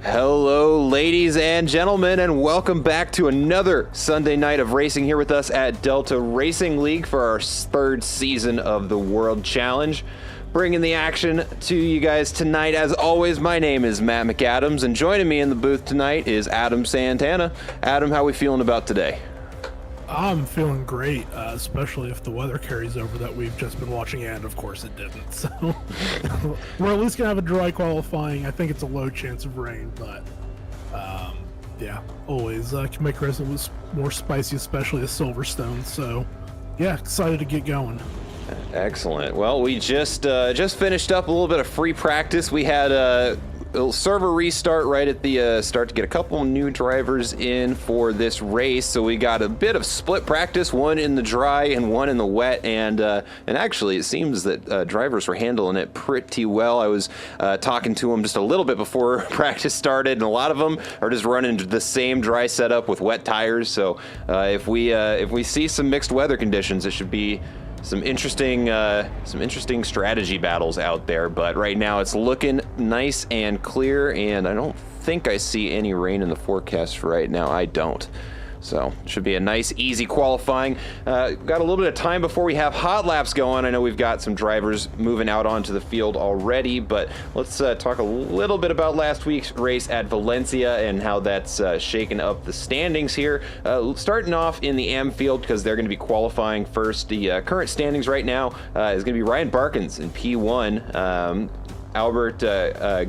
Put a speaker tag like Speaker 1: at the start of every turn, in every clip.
Speaker 1: Hello, ladies and gentlemen, and welcome back to another Sunday night of racing here with us at Delta Racing League for our third season of the World Challenge. Bringing the action to you guys tonight, as always, my name is Matt McAdams, and joining me in the booth tonight is Adam Santana. Adam, how are we feeling about today?
Speaker 2: I'm feeling great, especially if the weather carries over that we've just been watching, and of course it didn't. So we're at least going to have a dry qualifying. I think it's a low chance of rain, but yeah, always can make racing was more spicy, especially at Silverstone. So yeah, excited to get going.
Speaker 1: Excellent. Well, we just finished up a little bit of free practice. We had a server restart right at the start to get a couple new drivers in for this race. So we got a bit of split practice, one in the dry and one in the wet. And actually, it seems that drivers were handling it pretty well. I was talking to them just a little bit before practice started, and a lot of them are just running the same dry setup with wet tires. So if we see some mixed weather conditions, it should be some interesting strategy battles out there, but right now it's looking nice and clear, and I don't think I see any rain in the forecast right now. I don't. So it should be a nice, easy qualifying. Got a little bit of time before we have hot laps going. I know we've got some drivers moving out onto the field already, but let's talk a little bit about last week's race at Valencia and how that's shaken up the standings here. Starting off in the AM field, because they're going to be qualifying first. The current standings right now is going to be Ryan Barkins in P1. Albert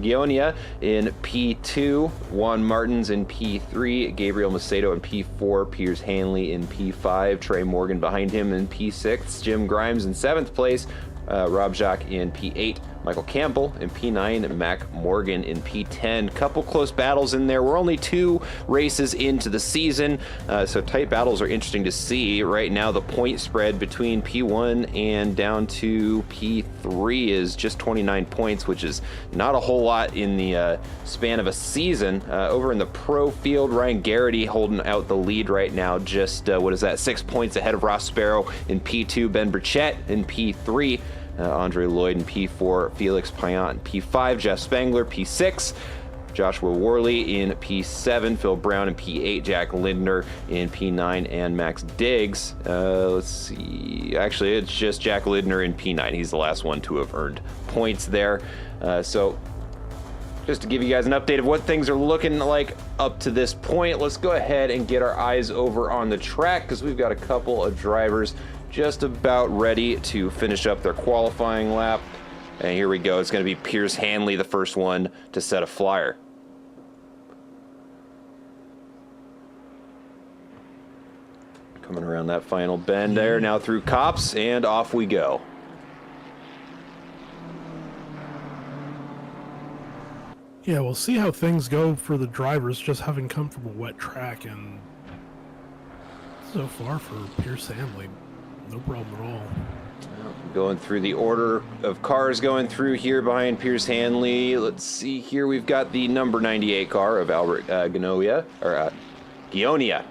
Speaker 1: Gionia in P2, Juan Martins in P3, Gabriel Macedo in P4, Piers Hanley in P5, Trey Morgan behind him in P6, Jim Grimes in 7th place, Rob Jacques in P8, Michael Campbell in P9, and Mac Morgan in P10. Couple close battles in there. We're only 2 races into the season, so tight battles are interesting to see. Right now, the point spread between P1 and down to P3 is just 29 points, which is not a whole lot in the span of a season. Over in the pro field, Ryan Garrity holding out the lead right now, just, 6 points ahead of Ross Sparrow in P2, Ben Burchett in P3, Andre Lloyd in P4, Felix Payan in P5, Jeff Spangler P6, Joshua Worley in P7, Phil Brown in P8, Jack Lindner in P9, and Max Diggs. Let's see. Actually, it's just Jack Lindner in P9. He's the last one to have earned points there. So just to give you guys an update of what things are looking like up to this point, let's go ahead and get our eyes over on the track, because we've got a couple of drivers just about ready to finish up their qualifying lap. And here we go. It's going to be Piers Hanley, the first one to set a flyer. Coming around that final bend there, now through Cops, and off we go.
Speaker 2: Yeah, we'll see how things go for the drivers, just having come from a wet track, and so far for Piers Hanley, no problem at all.
Speaker 1: Going through the order of cars going through here behind Piers Hanley. Let's see here. We've got the number 98 car of Albert Gionia.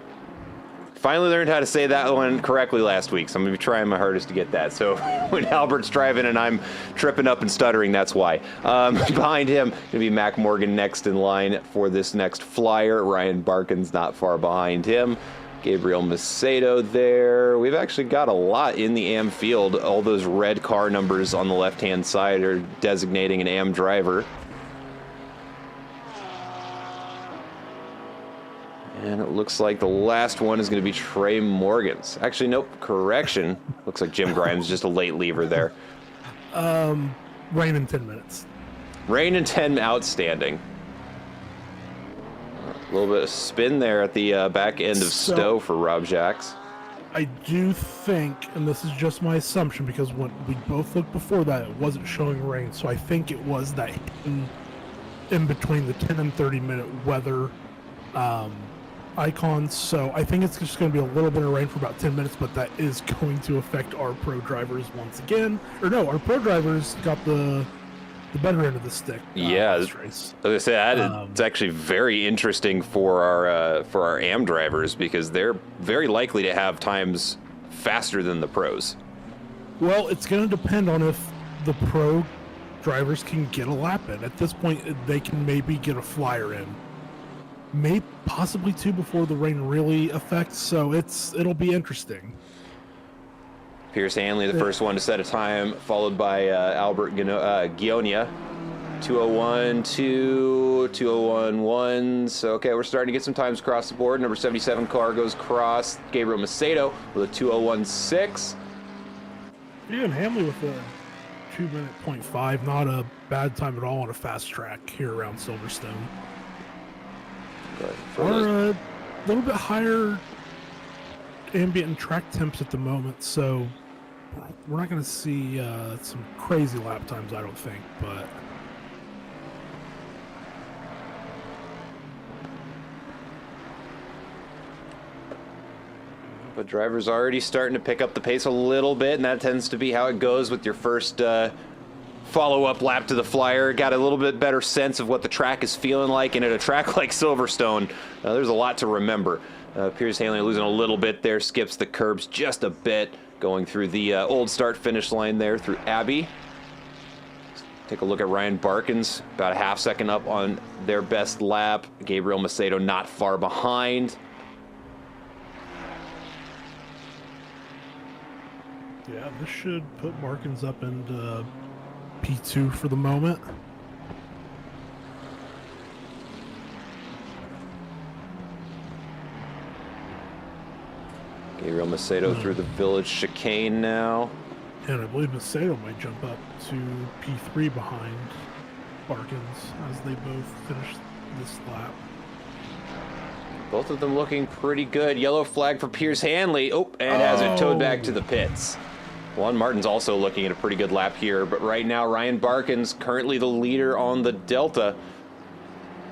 Speaker 1: Finally learned how to say that one correctly last week, so I'm going to be trying my hardest to get that. So when Albert's driving and I'm tripping up and stuttering, that's why. Behind him, going to be Mac Morgan next in line for this next flyer. Ryan Barkins not far behind him. Gabriel Macedo there. We've actually got a lot in the AM field. All those red car numbers on the left-hand side are designating an AM driver. And it looks like the last one is going to be Trey Morgan's. Actually, nope, correction. Looks like Jim Grimes, just a late lever there.
Speaker 2: Rain in 10 minutes.
Speaker 1: Rain in 10, outstanding. A little bit of spin there at the back end of Stowe for Rob Jacques.
Speaker 2: I do think, and this is just my assumption, because when we both looked before that, it wasn't showing rain, so I think it was that in between the 10 and 30 minute weather icons. So I think it's just going to be a little bit of rain for about 10 minutes, but that is going to affect our pro drivers once again. Or no, our pro drivers got the better end of the stick.
Speaker 1: Yeah,
Speaker 2: this race.
Speaker 1: As I said, it's actually very interesting for our AM drivers, because they're very likely to have times faster than the pros.
Speaker 2: Well, it's going to depend on if the pro drivers can get a lap in. At this point, they can maybe get a flyer in. Maybe possibly two before the rain really affects, so it'll be interesting.
Speaker 1: Pierce Hanley, the first one to set a time, followed by Albert Gionia. 201.2, 201.1. So, okay, we're starting to get some times across the board. Number 77 car goes across. Gabriel Macedo with a 201.6.
Speaker 2: Yeah, and Hamley with a 2:05. Not a bad time at all on a fast track here around Silverstone. Or a little bit higher ambient and track temps at the moment, so we're not going to see some crazy lap times, I don't think, but...
Speaker 1: But drivers already starting to pick up the pace a little bit, and that tends to be how it goes with your first follow-up lap to the flyer. Got a little bit better sense of what the track is feeling like, and at a track like Silverstone, there's a lot to remember. Pierce Hanley losing a little bit there, skips the curbs just a bit, going through the old start-finish line there through Abbey. Take a look at Ryan Barkins, about a half second up on their best lap. Gabriel Macedo not far behind.
Speaker 2: Yeah, this should put Markins up into P2 for the moment.
Speaker 1: Gabriel Macedo through the village chicane now.
Speaker 2: And I believe Macedo might jump up to P3 behind Barkins as they both finish this lap.
Speaker 1: Both of them looking pretty good. Yellow flag for Pierce Hanley. Oh, and has it towed back to the pits. Juan Martin's also looking at a pretty good lap here, but right now Ryan Barkins currently the leader on the Delta.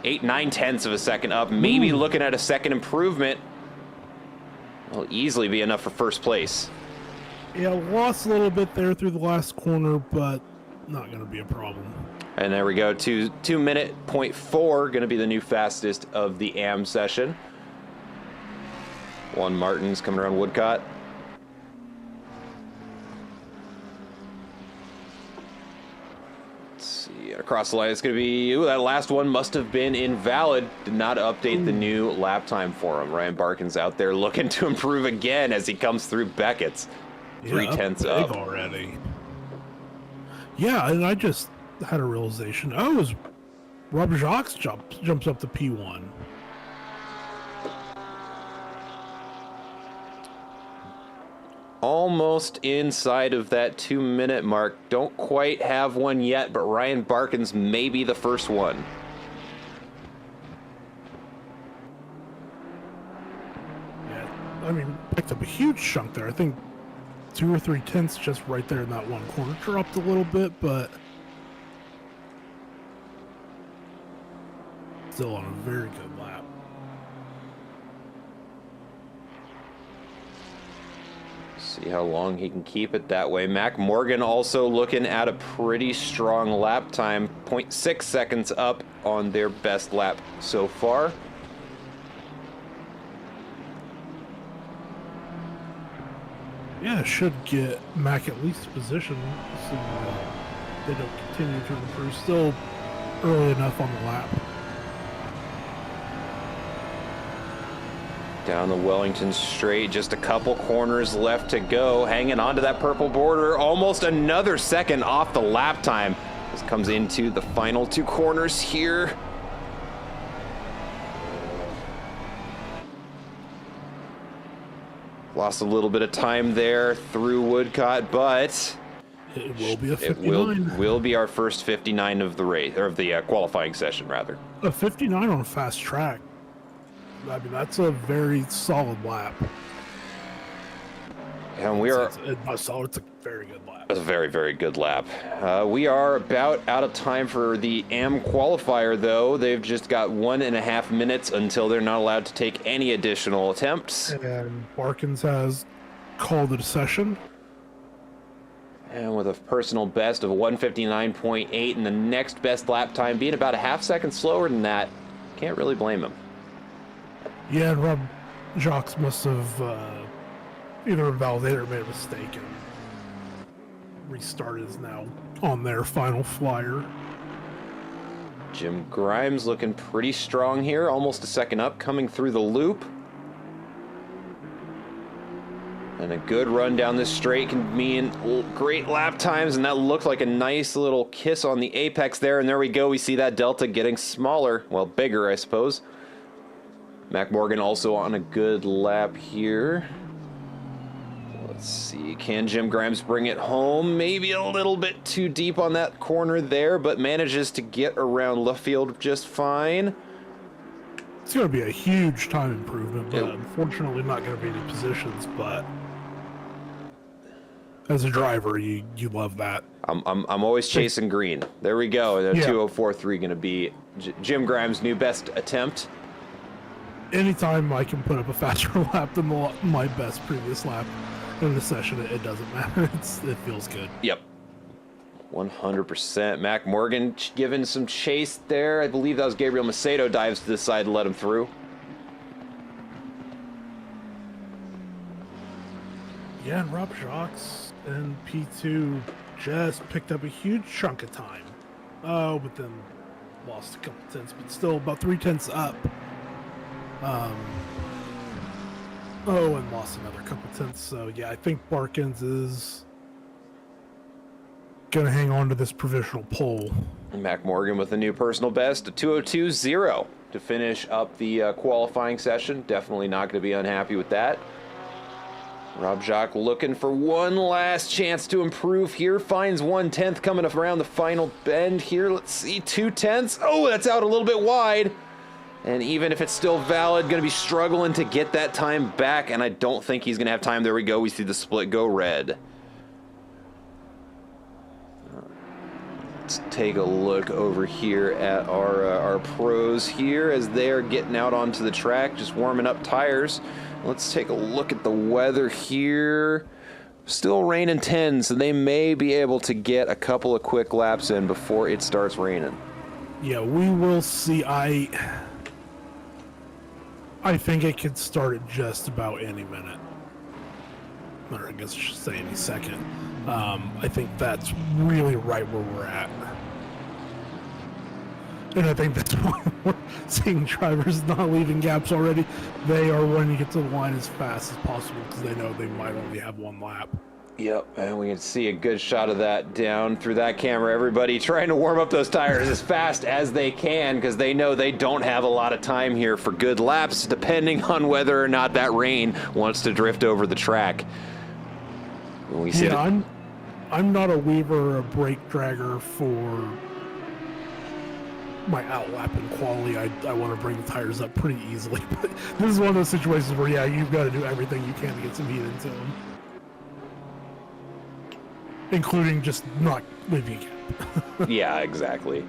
Speaker 1: 8/9 of a second up, maybe looking at a second improvement. Will easily be enough for first place.
Speaker 2: Yeah, lost a little bit there through the last corner, but not going to be a problem.
Speaker 1: And there we go, 2:04, going to be the new fastest of the AM session. Juan Martin's coming around Woodcott. Across the line, it's going to be, ooh, that last one must have been invalid. Did not update the new lap time for him. Ryan Barkins out there looking to improve again as he comes through Beckett's. 3/10 up
Speaker 2: already. Yeah, and I just had a realization. Oh, it was Rob Jacques jumps up to P1.
Speaker 1: Almost inside of that 2-minute mark. Don't quite have one yet, but Ryan Barkins may be the first one.
Speaker 2: Yeah, I mean, picked up a huge chunk there. I think 2 or 3 tenths just right there in that one corner. Dropped a little bit, but still on a very good lap.
Speaker 1: See how long he can keep it that way. Mac Morgan also looking at a pretty strong lap time. 0.6 seconds up on their best lap so far.
Speaker 2: Yeah, should get Mac at least position so they don't continue to improve. Still early enough on the lap.
Speaker 1: Down the Wellington straight, just a couple corners left to go. Hanging on to that purple border, almost another second off the lap time. This comes into the final 2 corners here. Lost a little bit of time there through Woodcott, but
Speaker 2: it will be a 59.
Speaker 1: It will be our first 59 of the race, or of the qualifying session, rather.
Speaker 2: A 59 on a fast track. I mean, that's a very solid lap.
Speaker 1: And we are...
Speaker 2: It's not solid, it's a very good lap.
Speaker 1: It's a very, very good lap. We are about out of time for the AM qualifier, though. They've just got 1.5 minutes until they're not allowed to take any additional attempts.
Speaker 2: And Barkins has called it a session.
Speaker 1: And with a personal best of 159.8 and the next best lap time being about a half second slower than that, can't really blame him.
Speaker 2: Yeah, and Rob Jacques must have either invalidated or made a mistake and restart is now on their final flyer.
Speaker 1: Jim Grimes looking pretty strong here, almost a second up, coming through the loop. And a good run down this straight can mean great lap times, and that looked like a nice little kiss on the apex there. And there we go, we see that delta getting smaller, well, bigger, I suppose. Mac Morgan also on a good lap here. Let's see, can Jim Grimes bring it home? Maybe a little bit too deep on that corner there, but manages to get around left field just fine.
Speaker 2: It's going to be a huge time improvement, but unfortunately not going to be any positions, but as a driver, you love that.
Speaker 1: I'm always chasing green. There we go. The 2:04.3 going to be Jim Grimes' new best attempt.
Speaker 2: Anytime I can put up a faster lap than my best previous lap in the session, it doesn't matter. It feels good.
Speaker 1: Yep. 100%. Mac Morgan giving some chase there. I believe that was Gabriel Macedo dives to the side to let him through.
Speaker 2: Yeah, and Rob Jacques and P2 just picked up a huge chunk of time. Oh, but then lost a couple tenths, but still about 3 tenths up. And lost another couple tenths. So yeah, I think Barkins is gonna hang on to this provisional pole.
Speaker 1: Mac Morgan with a new personal best, a 2:02.0 to finish up the qualifying session. Definitely not going to be unhappy with that. Rob Jacques looking for one last chance to improve here. Finds 1/10 coming around the final bend here. Let's see, 2/10. Oh, that's out a little bit wide. And even if it's still valid, going to be struggling to get that time back. And I don't think he's going to have time. There we go. We see the split go red. Let's take a look over here at our pros here as they're getting out onto the track, just warming up tires. Let's take a look at the weather here. Still raining 10, so they may be able to get a couple of quick laps in before it starts raining.
Speaker 2: Yeah, we will see. I think it could start at just about any minute. Or I guess I should say any second. I think that's really right where we're at. And I think that's why we're seeing drivers not leaving gaps already. They are wanting to get to the line as fast as possible because they know they might only have one lap.
Speaker 1: Yep, and we can see a good shot of that down through that camera. Everybody trying to warm up those tires as fast as they can because they know they don't have a lot of time here for good laps, depending on whether or not that rain wants to drift over the track. We see
Speaker 2: I'm not a weaver or a brake dragger for my outlapping quality. I want to bring the tires up pretty easily, but this is one of those situations where, yeah, you've got to do everything you can to get some heat into them. Including just not leaving a gap.
Speaker 1: Yeah, exactly.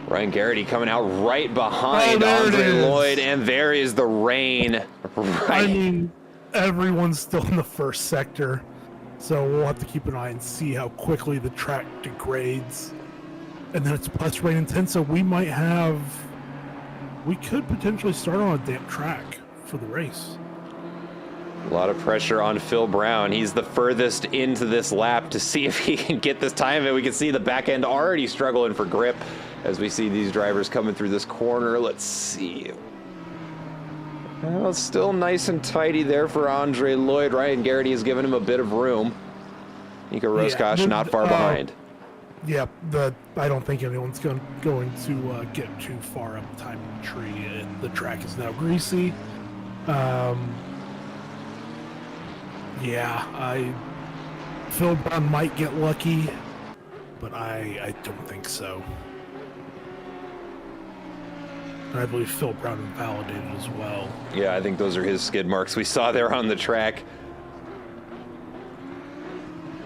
Speaker 1: Ryan Garrity coming out right behind
Speaker 2: there
Speaker 1: Andre
Speaker 2: it is.
Speaker 1: Lloyd, and there is the rain. Right.
Speaker 2: I mean, everyone's still in the first sector, so we'll have to keep an eye and see how quickly the track degrades. And then it's plus rain intense, so we could potentially start on a damp track for the race.
Speaker 1: A lot of pressure on Phil Brown. He's the furthest into this lap to see if he can get this time. And we can see the back end already struggling for grip as we see these drivers coming through this corner. Let's see. Well, it's still nice and tidy there for Andre Lloyd. Ryan Garrity has given him a bit of room. Nico Roscosh not far behind.
Speaker 2: Yeah, I don't think anyone's going to get too far up the timing tree. And the track is now greasy. Yeah, Phil Brown might get lucky, but I don't think so. And I believe Phil Brown invalidated as well.
Speaker 1: Yeah, I think those are his skid marks we saw there on the track.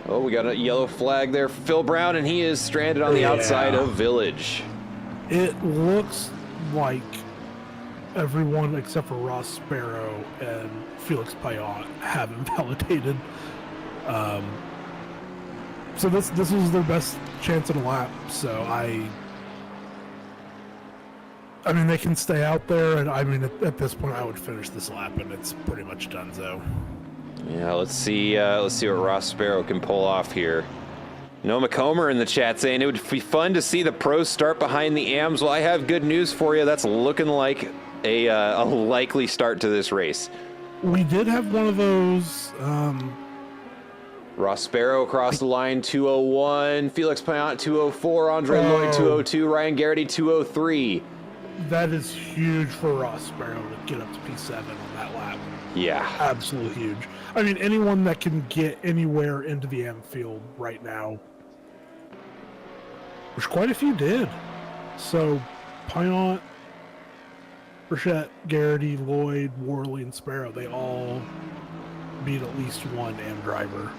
Speaker 1: Oh, we got a yellow flag there for Phil Brown, and he is stranded on the outside of Village.
Speaker 2: It looks like everyone except for Ross Sparrow and Felix Payot have invalidated. So this was their best chance at a lap. So I mean, they can stay out there, and I mean, at this point, I would finish this lap, and it's pretty much done. So
Speaker 1: Yeah, let's see what Ross Sparrow can pull off here. Noma Comer in the chat saying it would be fun to see the pros start behind the AMs. Well, I have good news for you. That's looking like a likely start to this race.
Speaker 2: We did have one of those.
Speaker 1: Ross Sparrow across the line, 201. Felix Payant, 204. Andre Lloyd, 202. Ryan Garrity, 203.
Speaker 2: That is huge for Ross Sparrow to get up to P7 on that lap.
Speaker 1: Yeah.
Speaker 2: Absolutely huge. I mean, anyone that can get anywhere into the M field right now, which quite a few did. So, Payant, Burchett, Garrity, Lloyd, Worley, and Sparrow, they all beat at least one M driver.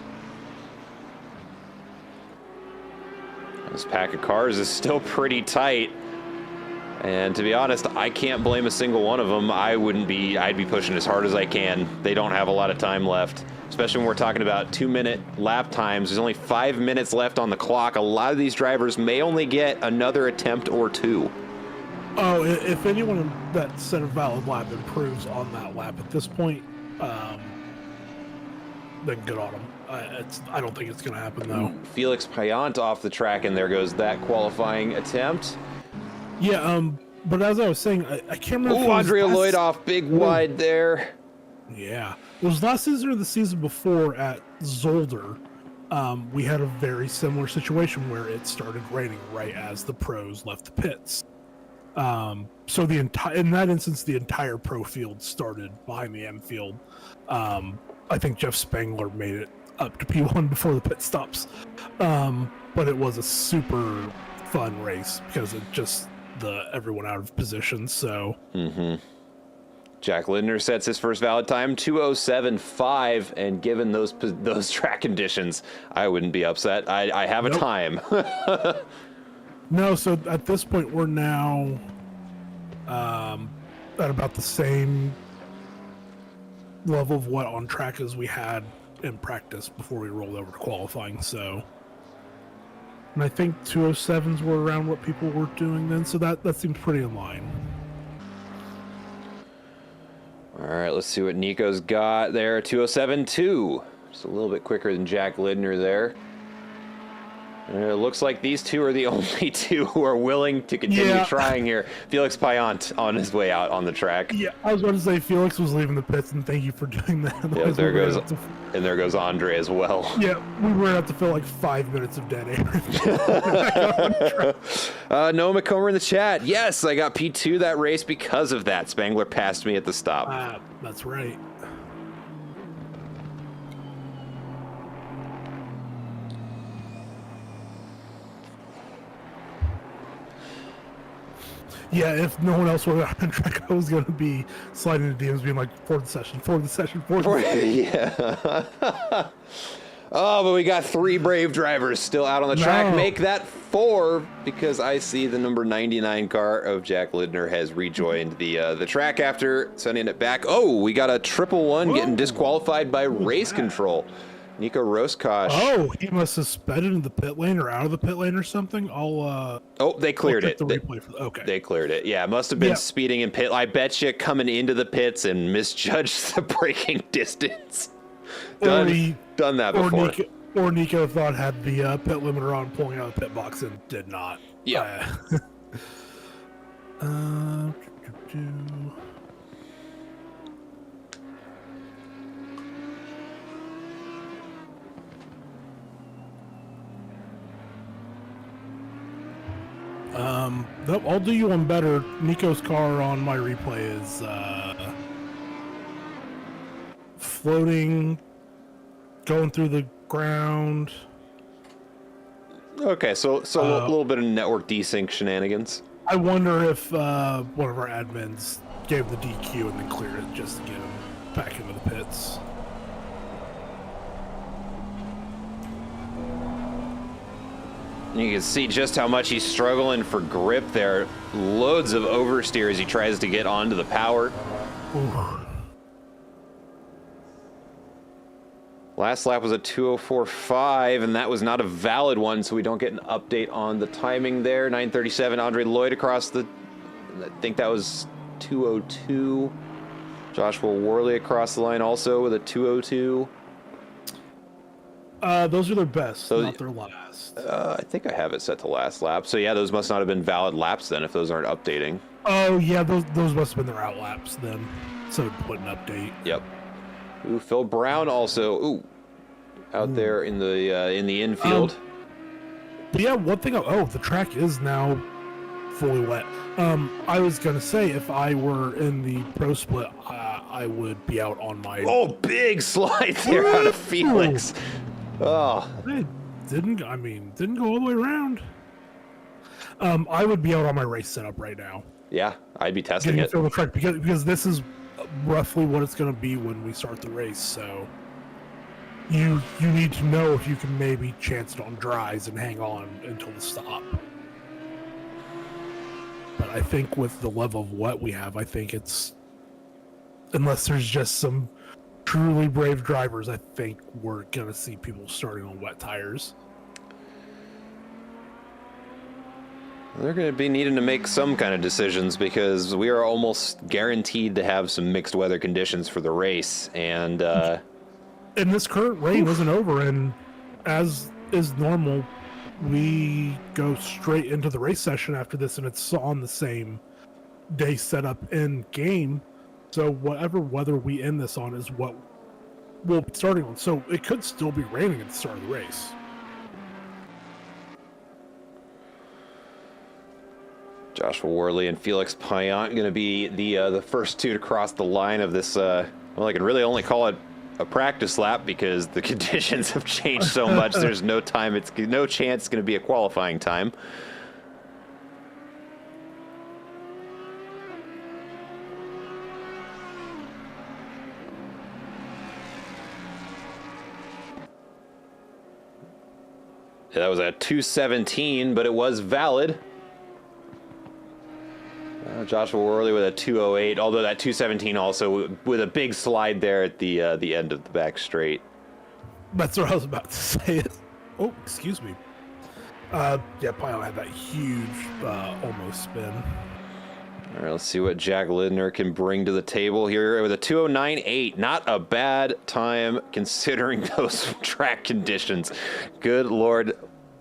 Speaker 1: This pack of cars is still pretty tight. And to be honest, I can't blame a single one of them. I'd be pushing as hard as I can. They don't have a lot of time left, especially when we're talking about 2-minute lap times. There's only 5 minutes left on the clock. A lot of these drivers may only get another attempt or two.
Speaker 2: Oh, if anyone that set a valid lap improves on that lap at this point, then good on them. I don't think it's going to happen, though.
Speaker 1: Felix Payant off the track, and there goes that qualifying attempt.
Speaker 2: Yeah, but as I was saying, I can't remember.
Speaker 1: Oh, Andrea Lloyd off big wide there.
Speaker 2: Yeah. It was last season or the season before at Zolder. We had a very similar situation where it started raining right as the pros left the pits. So in that instance, the entire pro field started behind the M field. I think Jeff Spangler made it up to P1 before the pit stops. But it was a super fun race because it just everyone out of position. So
Speaker 1: Jack Lindner sets his first valid time, 2:07.5, and given those track conditions, I wouldn't be upset. I have a time.
Speaker 2: No, so at this point we're now at about the same level of what on track as we had in practice before we rolled over to qualifying. So, and I think 207s were around what people were doing then, so that seems pretty in line.
Speaker 1: All right, let's see what Nico's got there. 2:07.2, just a little bit quicker than Jack Lindner there. And it looks like these two are the only two who are willing to continue trying here. Felix Payant on his way out on the track.
Speaker 2: Yeah, I was about to say Felix was leaving the pits, and thank you for doing that.
Speaker 1: Yeah, there goes Andre as well.
Speaker 2: Yeah, we were going to have to fill like 5 minutes of dead air.
Speaker 1: Noah McComber in the chat. Yes, I got P2 that race because of that. Spangler passed me at the stop.
Speaker 2: That's right. Yeah, if no one else were on track, I was going to be sliding the DMs being like, for the session.
Speaker 1: Yeah. Oh, but we got 3 brave drivers still out on the track. Make that 4 because I see the number 99 car of Jack Lindner has rejoined the track after sending it back. Oh, we got a 111 getting disqualified by race control. Nico Roscosh.
Speaker 2: Oh, he must have sped into the pit lane or out of the pit lane or something. Oh,
Speaker 1: they cleared it.
Speaker 2: Okay.
Speaker 1: They cleared it. Yeah, must have been speeding in pit. I bet you coming into the pits and misjudged the braking distance. Done that before.
Speaker 2: Or Nico thought had the pit limiter on pulling out of the pit box and did not.
Speaker 1: Yeah.
Speaker 2: I'll do you one better. Nico's car on my replay is floating, going through the ground.
Speaker 1: Okay, so a little bit of network desync shenanigans.
Speaker 2: I wonder if one of our admins gave the DQ and then cleared it just to get him back into the pits.
Speaker 1: You can see just how much he's struggling for grip there. Loads of oversteer as he tries to get onto the power.
Speaker 2: Ooh.
Speaker 1: Last lap was a 2:04.5, and that was not a valid one, so we don't get an update on the timing there. 9:37, Andre Lloyd across the... I think that was 2:02. Joshua Worley across the line also with a 2:02.
Speaker 2: Those are their best,
Speaker 1: So,
Speaker 2: not their last.
Speaker 1: I think I have it set to last lap. So yeah, those must not have been valid laps then if those aren't updating.
Speaker 2: Oh yeah, those must have been their out laps then. So it wouldn't update.
Speaker 1: Yep. Ooh, Phil Brown also out there in the infield.
Speaker 2: But yeah, one thing. Oh, the track is now fully wet. I was gonna say if I were in the pro split, I would be out on my.
Speaker 1: Oh, big slide there out of Felix. Oh,
Speaker 2: It didn't go all the way around. I would be out on my race setup right now.
Speaker 1: yeah, I'd be testing
Speaker 2: Getting
Speaker 1: it.
Speaker 2: to feel the track because this is roughly what it's going to be when we start the race. So you need to know if you can maybe chance it on dries and hang on until the stop. But I think with the level of wet we have, I think it's, unless there's just some truly brave drivers, I think we're going to see people starting on wet tires.
Speaker 1: They're going to be needing to make some kind of decisions because we are almost guaranteed to have some mixed weather conditions for the race. And
Speaker 2: this current rain isn't over, and as is normal, we go straight into the race session after this, and it's on the same day setup in game. So whatever weather we end this on is what we'll be starting on. So it could still be raining at the start of the race.
Speaker 1: Joshua Worley and Felix Payan going to be the first two to cross the line of this. Well, I can really only call it a practice lap because the conditions have changed so much. There's no time. It's no chance it's going to be a qualifying time. That was a 2:17, but it was valid. Joshua Worley with a 2:08, although that 2:17 also with a big slide there at the end of the back straight.
Speaker 2: That's what I was about to say. Oh, excuse me. Yeah, Pyle had that huge almost spin.
Speaker 1: All right, let's see what Jack Lindner can bring to the table here with a 2:09.8. Not a bad time considering those track conditions. Good Lord,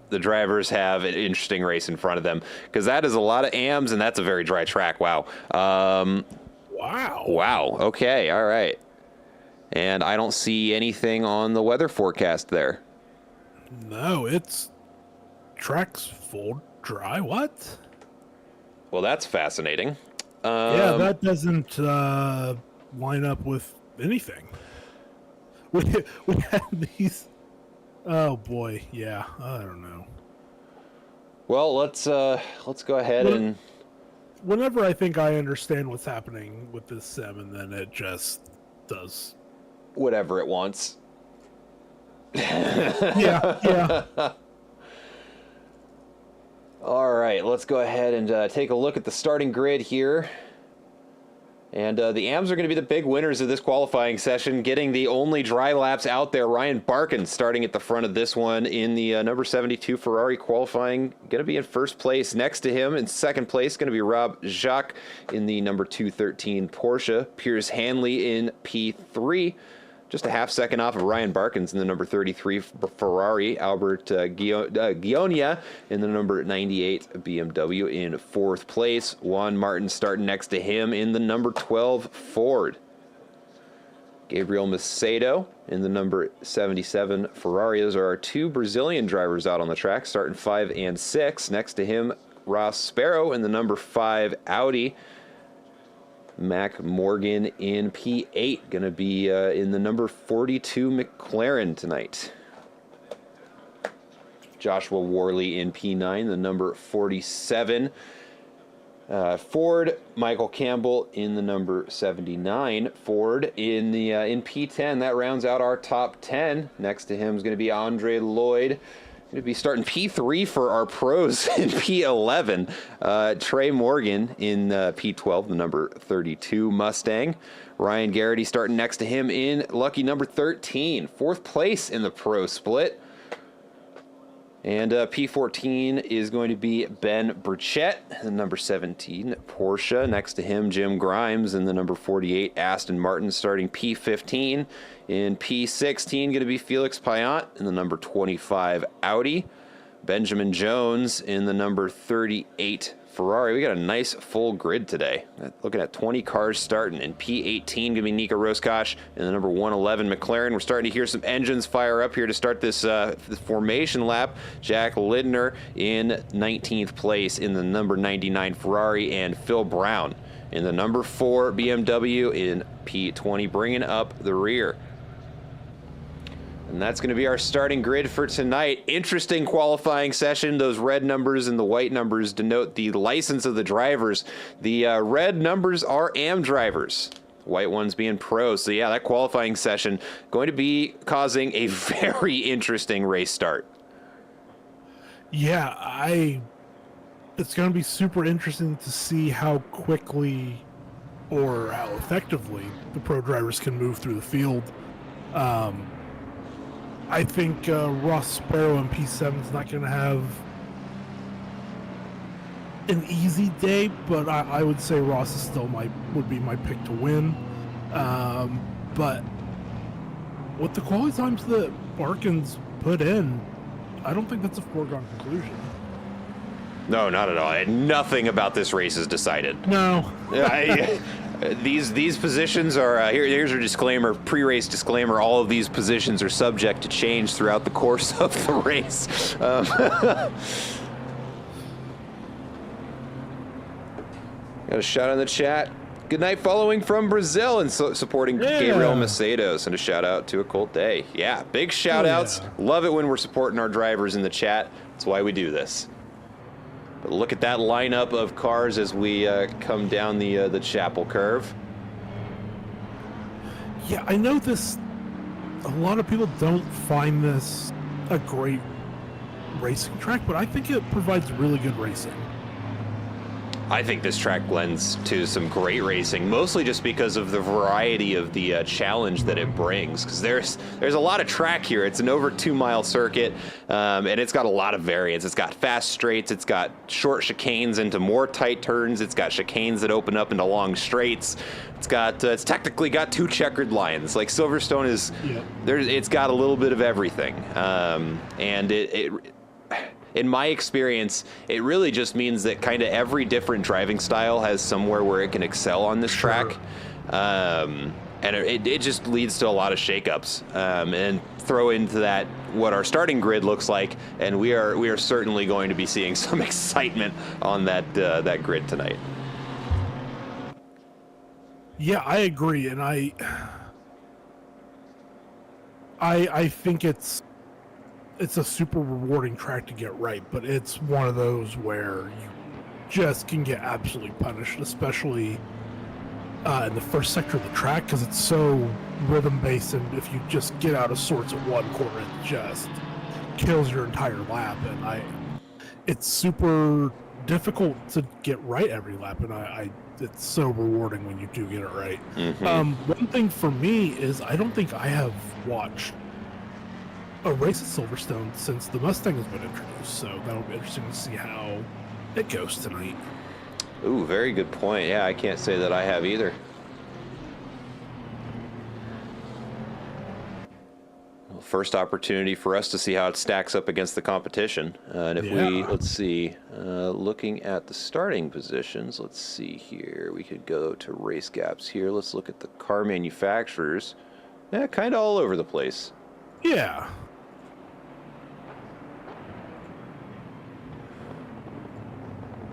Speaker 1: the drivers have an interesting race in front of them because that is a lot of AMs and that's a very dry track. Wow. Wow. Okay. All right. And I don't see anything on the weather forecast there.
Speaker 2: No, it's track's full dry. What?
Speaker 1: Well, that's fascinating.
Speaker 2: Yeah, that doesn't line up with anything. We had these. Oh boy, yeah. I don't know.
Speaker 1: Well, let's go ahead and.
Speaker 2: Whenever I think I understand what's happening with this sim, and then it just does
Speaker 1: whatever it wants.
Speaker 2: Yeah.
Speaker 1: All right, let's go ahead and take a look at the starting grid here. And the AMs are going to be the big winners of this qualifying session, getting the only dry laps out there. Ryan Barkin starting at the front of this one in the number 72 Ferrari qualifying, going to be in first place. Next to him in second place, going to be Rob Jacques in the number 213 Porsche. Piers Hanley in P3. Just a half second off of Ryan Barkins in the number 33 Ferrari. Albert Gionia in the number 98 BMW in fourth place. Juan Martin starting next to him in the number 12 Ford. Gabriel Macedo in the number 77 Ferrari. Those are our two Brazilian drivers out on the track, starting 5 and 6. Next to him, Ross Sparrow in the number 5 Audi. Mac Morgan in P8, going to be in the number 42 McLaren tonight. Joshua Worley in P9, the number 47 Ford. Michael Campbell in the number 79 Ford in P10. That rounds out our top 10. Next to him is going to be Andre Lloyd. Going to be starting P3 for our pros in P11. Trey Morgan in P12, the number 32 Mustang. Ryan Garrity starting next to him in lucky number 13. Fourth place in the pro split. And P14 is going to be Ben Burchett, the number 17 Porsche. Next to him, Jim Grimes in the number 48 Aston Martin, starting P15. In P16, going to be Felix Payant in the number 25 Audi. Benjamin Jones in the number 38 Ferrari. We got a nice full grid today. Looking at 20 cars starting. In P18, going to be Nico Roscosh in the number 111 McLaren. We're starting to hear some engines fire up here to start this formation lap. Jack Lindner in 19th place in the number 99 Ferrari, and Phil Brown in the number 4 BMW in P20, bringing up the rear. And that's going to be our starting grid for tonight. Interesting qualifying session. Those red numbers and the white numbers denote the license of the drivers. The red numbers are AM drivers, white ones being pros. So yeah, that qualifying session going to be causing a very interesting race start.
Speaker 2: Yeah, it's going to be super interesting to see how quickly or how effectively the pro drivers can move through the field. I think Ross Sparrow in P7 is not going to have an easy day, but I would say Ross is still would be my pick to win. But with the quality times that Barkin's put in, I don't think that's a foregone conclusion.
Speaker 1: No, not at all. Nothing about this race is decided.
Speaker 2: No.
Speaker 1: These positions are here's our disclaimer, pre-race disclaimer. All of these positions are subject to change throughout the course of the race. Got a shout in the chat. Good night, following from Brazil and supporting Gabriel Macedos, and a shout out to a cold day. Yeah, big shout outs. Love it when we're supporting our drivers in the chat. That's why we do this. But look at that lineup of cars as we come down the chapel curve.
Speaker 2: Yeah, I know this. A lot of people don't find this a great racing track, but I think it provides really good racing.
Speaker 1: I think this track lends to some great racing, mostly just because of the variety of the challenge that it brings. Because there's a lot of track here. It's an over 2-mile circuit, and it's got a lot of variance. It's got fast straights. It's got short chicanes into more tight turns. It's got chicanes that open up into long straights. It's technically got 2 checkered lines. Like Silverstone is, it's got a little bit of everything, and it in my experience, it really just means that kind of every different driving style has somewhere where it can excel on this track. And it just leads to a lot of shakeups. And throw into that what our starting grid looks like, and we are certainly going to be seeing some excitement on that grid tonight.
Speaker 2: Yeah, I agree, and I think it's a super rewarding track to get right, but it's one of those where you just can get absolutely punished, especially in the first sector of the track, because it's so rhythm-based, and if you just get out of sorts at one corner, it just kills your entire lap, and it's super difficult to get right every lap, and it's so rewarding when you do get it right. Mm-hmm. One thing for me is I don't think I have watched a race at Silverstone since the Mustang has been introduced, so that'll be interesting to see how it goes tonight.
Speaker 1: Ooh, very good point. Yeah, I can't say that I have either. Well, first opportunity for us to see how it stacks up against the competition. And if let's see, looking at the starting positions, let's see here. We could go to race gaps here. Let's look at the car manufacturers. Yeah, kind of all over the place.
Speaker 2: Yeah.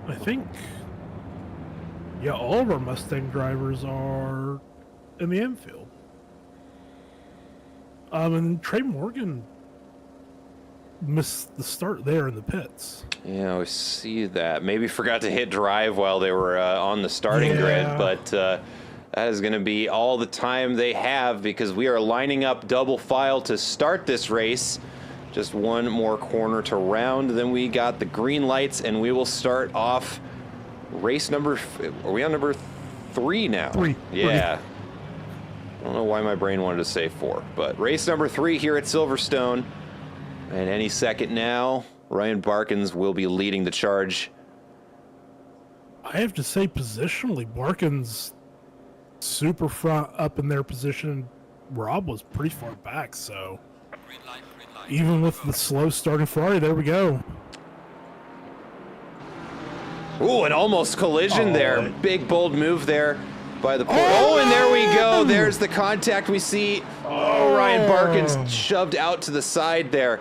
Speaker 2: I think, all of our Mustang drivers are in the infield. And Trey Morgan missed the start there in the pits.
Speaker 1: Yeah, we see that. Maybe forgot to hit drive while they were on the starting grid, but that is going to be all the time they have, because we are lining up double file to start this race. Just one more corner to round, then we got the green lights, and we will start off race number... Are we on number 3 now?
Speaker 2: 3.
Speaker 1: Yeah. I don't know why my brain wanted to say 4, but race number 3 here at Silverstone. And any second now, Ryan Barkins will be leading the charge.
Speaker 2: I have to say, positionally, Barkins super front up in their position. Rob was pretty far back, so even with the slow starting Ferrari, there we go.
Speaker 1: Ooh, an almost collision there. Big, bold move there by the... and there we go. There's the contact we see. Oh, Ryan Barkins shoved out to the side there.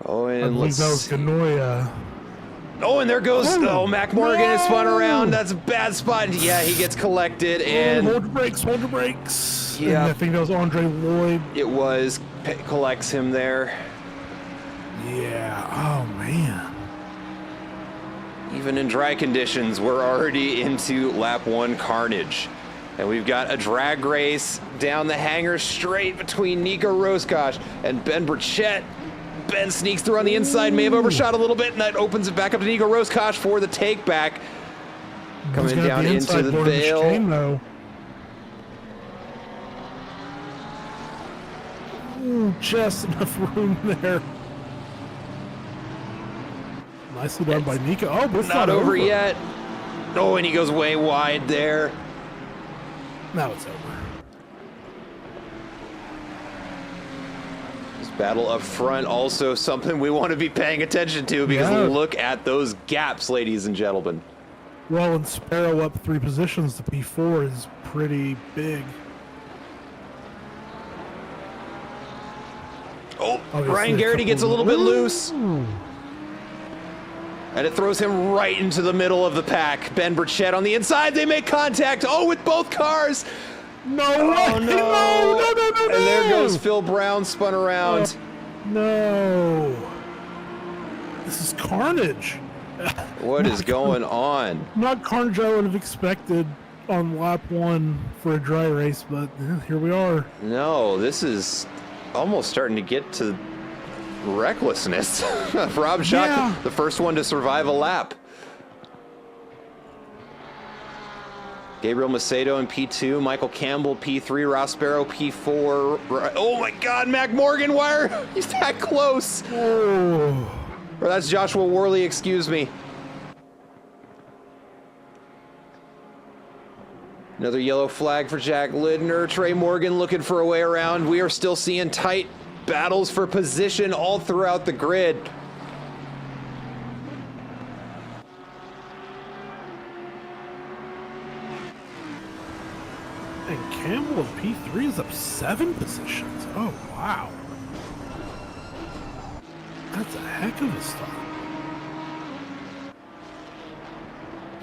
Speaker 1: Oh, and
Speaker 2: I believe that was Ganoia.
Speaker 1: Oh, and there goes... Oh, Mac Morgan is spun around. That's a bad spot. Yeah, he gets collected, and...
Speaker 2: Hold your brakes.
Speaker 1: Yeah.
Speaker 2: I think that was Andre Lloyd.
Speaker 1: It was. Collects him there.
Speaker 2: Yeah. Oh, man.
Speaker 1: Even in dry conditions, we're already into lap 1 carnage. And we've got a drag race down the hangar straight between Nico Roscosh and Ben Burchett. Ben sneaks through on the inside, may have overshot a little bit, and that opens it back up to Nico Roscosh for the take back. Coming down into the Vale.
Speaker 2: Ooh, just enough room there. Nicely done by Nico. Oh, but it's
Speaker 1: not over yet. Oh, and he goes way wide there.
Speaker 2: Now it's over.
Speaker 1: This battle up front also something we want to be paying attention to, because look at those gaps, ladies and gentlemen.
Speaker 2: Well, and Sparrow up 3 positions to P4 is pretty big.
Speaker 1: Oh, Ryan Garrity gets a little bit loose. And it throws him right into the middle of the pack. Ben Burchett on the inside. They make contact. Oh, with both cars.
Speaker 2: No
Speaker 1: way.
Speaker 2: No.
Speaker 1: And there goes Phil Brown, spun around.
Speaker 2: No. This is carnage.
Speaker 1: What is going on?
Speaker 2: Not carnage I would have expected on lap 1 for a dry race, but here we are.
Speaker 1: No, this is almost starting to get to recklessness. Rob Jacques, the first one to survive a lap. Gabriel Macedo in P2, Michael Campbell P3, Ross Sparrow P4. Oh my God, Mac Morgan, why are he's that close?
Speaker 2: Oh.
Speaker 1: Or that's Joshua Worley, excuse me. Another yellow flag for Jack Lindner. Trey Morgan looking for a way around. We are still seeing tight battles for position all throughout the grid.
Speaker 2: And Campbell of P3 is up 7 positions. Oh, wow. That's a heck of a start.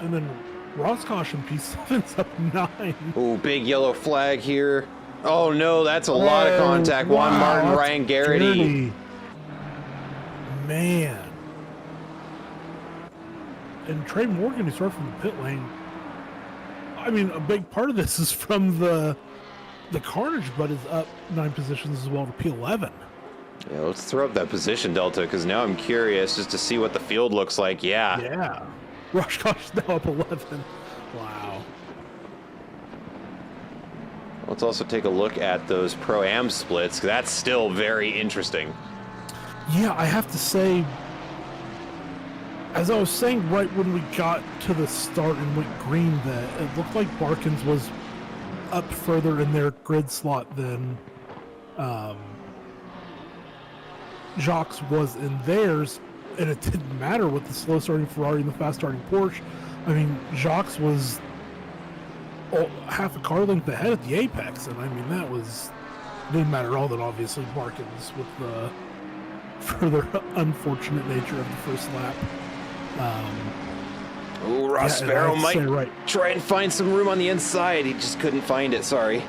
Speaker 2: And then Roscosh in P7's up 9.
Speaker 1: Ooh, big yellow flag here. Oh no, that's a lot of contact.
Speaker 2: Wow,
Speaker 1: Juan Martin, Ryan Garrity.
Speaker 2: Man. And Trey Morgan, who started from the pit lane. I mean, a big part of this is from the carnage, but is up 9 positions as well to P11.
Speaker 1: Yeah, let's throw up that position delta, because now I'm curious just to see what the field looks like.
Speaker 2: Yeah. Roscosh now up 11. Wow.
Speaker 1: Let's also take a look at those Pro-Am splits. That's still very interesting.
Speaker 2: Yeah, I have to say, as I was saying right when we got to the start and went green, that it looked like Barkins was up further in their grid slot than Jacques was in theirs, and it didn't matter with the slow starting Ferrari and the fast starting Porsche. I mean, Jacques was half a car length ahead at the apex, and I mean that didn't matter at all. That obviously Barkins with the further unfortunate nature of the first lap.
Speaker 1: Ross Sparrow might try and find some room on the inside. He just couldn't find it. Sorry.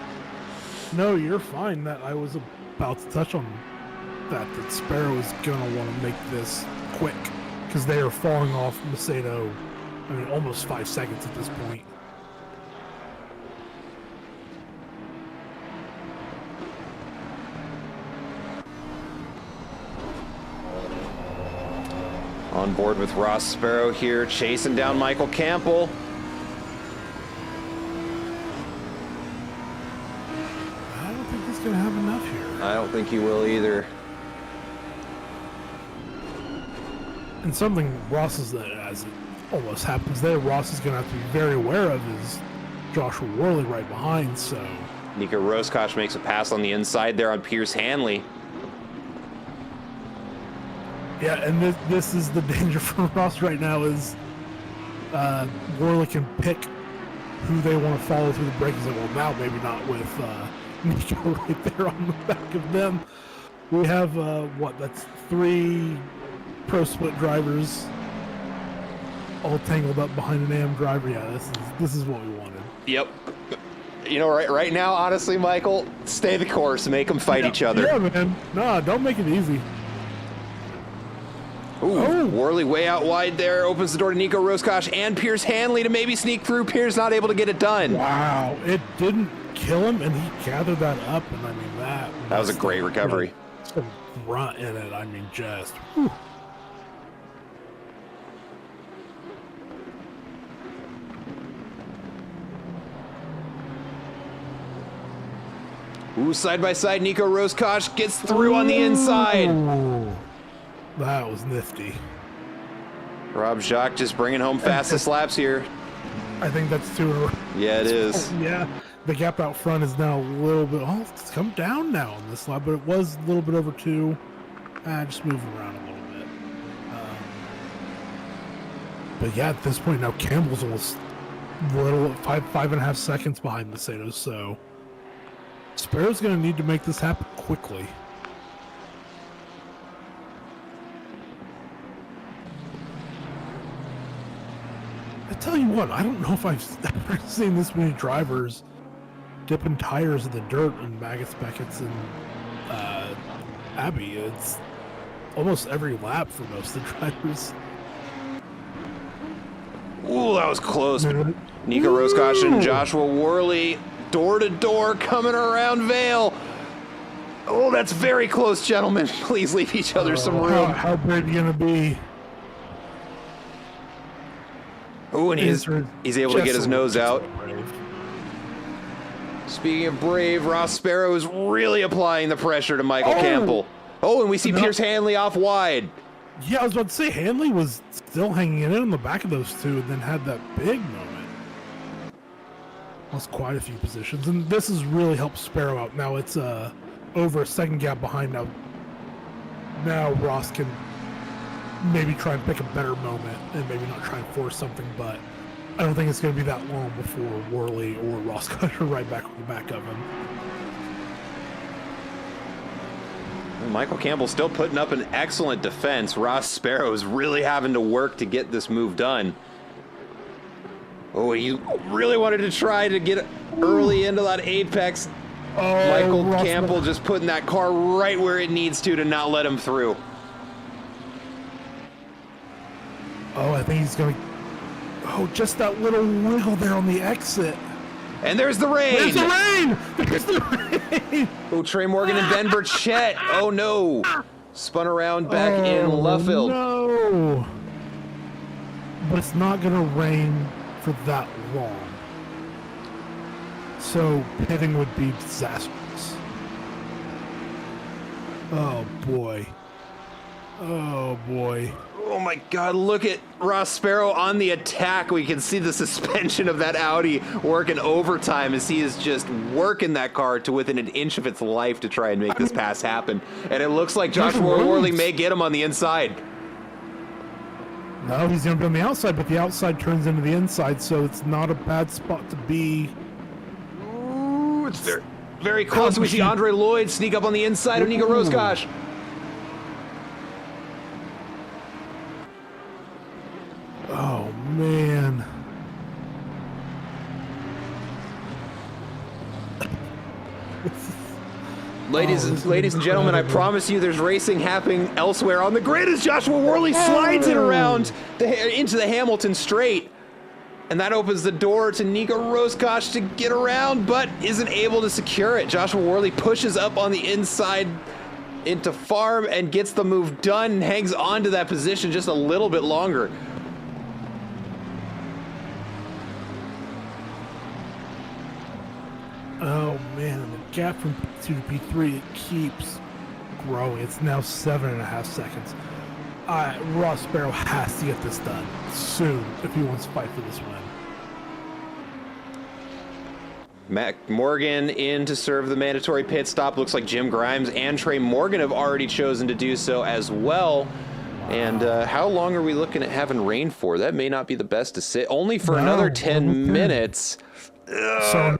Speaker 2: No, you're fine. That I was about to touch on that Sparrow is gonna want to make this quick because they are falling off Macedo. I mean, almost 5 seconds at this point.
Speaker 1: On board with Ross Sparrow here, chasing down Michael Campbell.
Speaker 2: I don't think he's going to have enough here.
Speaker 1: I don't think he will either.
Speaker 2: And something Ross is, as it almost happens there, Ross is going to have to be very aware of is Joshua Worley right behind, so...
Speaker 1: Nico Roscosh makes a pass on the inside there on Pierce Hanley.
Speaker 2: Yeah, and this is the danger for Ross right now is Worley can pick who they want to follow through the break. He's like, well, now maybe not with Nico right there on the back of them. We have, that's 3 pro split drivers all tangled up behind an AM driver. Yeah, this is what we wanted.
Speaker 1: Yep. You know, right now, honestly, Michael, stay the course, make them fight each other.
Speaker 2: Yeah, man. No, don't make it easy.
Speaker 1: Ooh, Worley way out wide there, opens the door to Nico Roscosh and Pierce Hanley to maybe sneak through. Pierce not able to get it done.
Speaker 2: Wow, it didn't kill him, and he gathered that up, and I mean, that
Speaker 1: was a great recovery.
Speaker 2: Some grunt in it, I mean, just... Whew.
Speaker 1: Ooh, side by side, Nico Roscosh gets through on the inside.
Speaker 2: Ooh, that was nifty.
Speaker 1: Rob Jacques just bringing home fastest laps here.
Speaker 2: I think that's 2 in a row.
Speaker 1: Yeah, it is.
Speaker 2: Yeah, the gap out front is now a little bit... Oh, it's come down now on this lap, but it was a little bit over 2. Just moving around a little bit. But yeah, at this point now, Campbell's almost five and a half seconds behind Macedo, so... Sparrow's going to need to make this happen quickly. I tell you what, I don't know if I've ever seen this many drivers dipping tires in the dirt in Maggotts, Beckett's, and Abbey. It's almost every lap for most of the drivers.
Speaker 1: Ooh, that was close. Nico Roscosh and Joshua Worley door to door coming around Vale. Oh, that's very close, gentlemen. Please leave each other some room.
Speaker 2: How big are you going to be?
Speaker 1: Oh, and he's able to get his nose out. Speaking of brave, Ross Sparrow is really applying the pressure to Michael Campbell. Oh, and we see Pierce Hanley off wide.
Speaker 2: Yeah, I was about to say, Hanley was still hanging in on the back of those two and then had that big moment. Lost quite a few positions, and this has really helped Sparrow out. Now it's over a second gap behind now. Now Ross can maybe try and pick a better moment and maybe not try and force something, but I don't think it's going to be that long before Worley or Ross are right back on the back of him.
Speaker 1: Michael Campbell still putting up an excellent defense. Ross Sparrow is really having to work to get this move done. Oh, he really wanted to try to get early into that apex. Michael Campbell just putting that car right where it needs to not let him through.
Speaker 2: Oh, I think he's going to... Oh, just that little wiggle there on the exit.
Speaker 1: And there's the rain.
Speaker 2: There's the rain. There's the rain.
Speaker 1: Oh, Trey Morgan and Ben Burchett. Oh, no. Spun around back in Luffield.
Speaker 2: No. But it's not going to rain for that long. So pitting would be disastrous. Oh, boy. Oh, boy.
Speaker 1: Oh my God, look at Ross Sparrow on the attack. We can see the suspension of that Audi working overtime as he is just working that car to within an inch of its life to try and make this pass happen. And it looks like Joshua Worley may get him on the inside.
Speaker 2: No, he's going to be on the outside, but the outside turns into the inside, so it's not a bad spot to be.
Speaker 1: Ooh, it's very, very close. We see Andre Lloyd sneak up on the inside of Nico Roscosh.
Speaker 2: Oh, man.
Speaker 1: Ladies and gentlemen, I promise you there's racing happening elsewhere on the grid as Joshua Worley slides it around into the Hamilton straight. And that opens the door to Nico Roscosh to get around, but isn't able to secure it. Joshua Worley pushes up on the inside into Farm and gets the move done and hangs on to that position just a little bit longer.
Speaker 2: Oh man, the gap from P2 to P3, it keeps growing. It's now 7.5 seconds. Ross Sparrow has to get this done soon if he wants to fight for this win.
Speaker 1: Matt Morgan in to serve the mandatory pit stop. Looks like Jim Grimes and Trey Morgan have already chosen to do so as well. Wow. And how long are we looking at having rain for? That may not be the best to sit. Only for another 10 minutes.
Speaker 2: So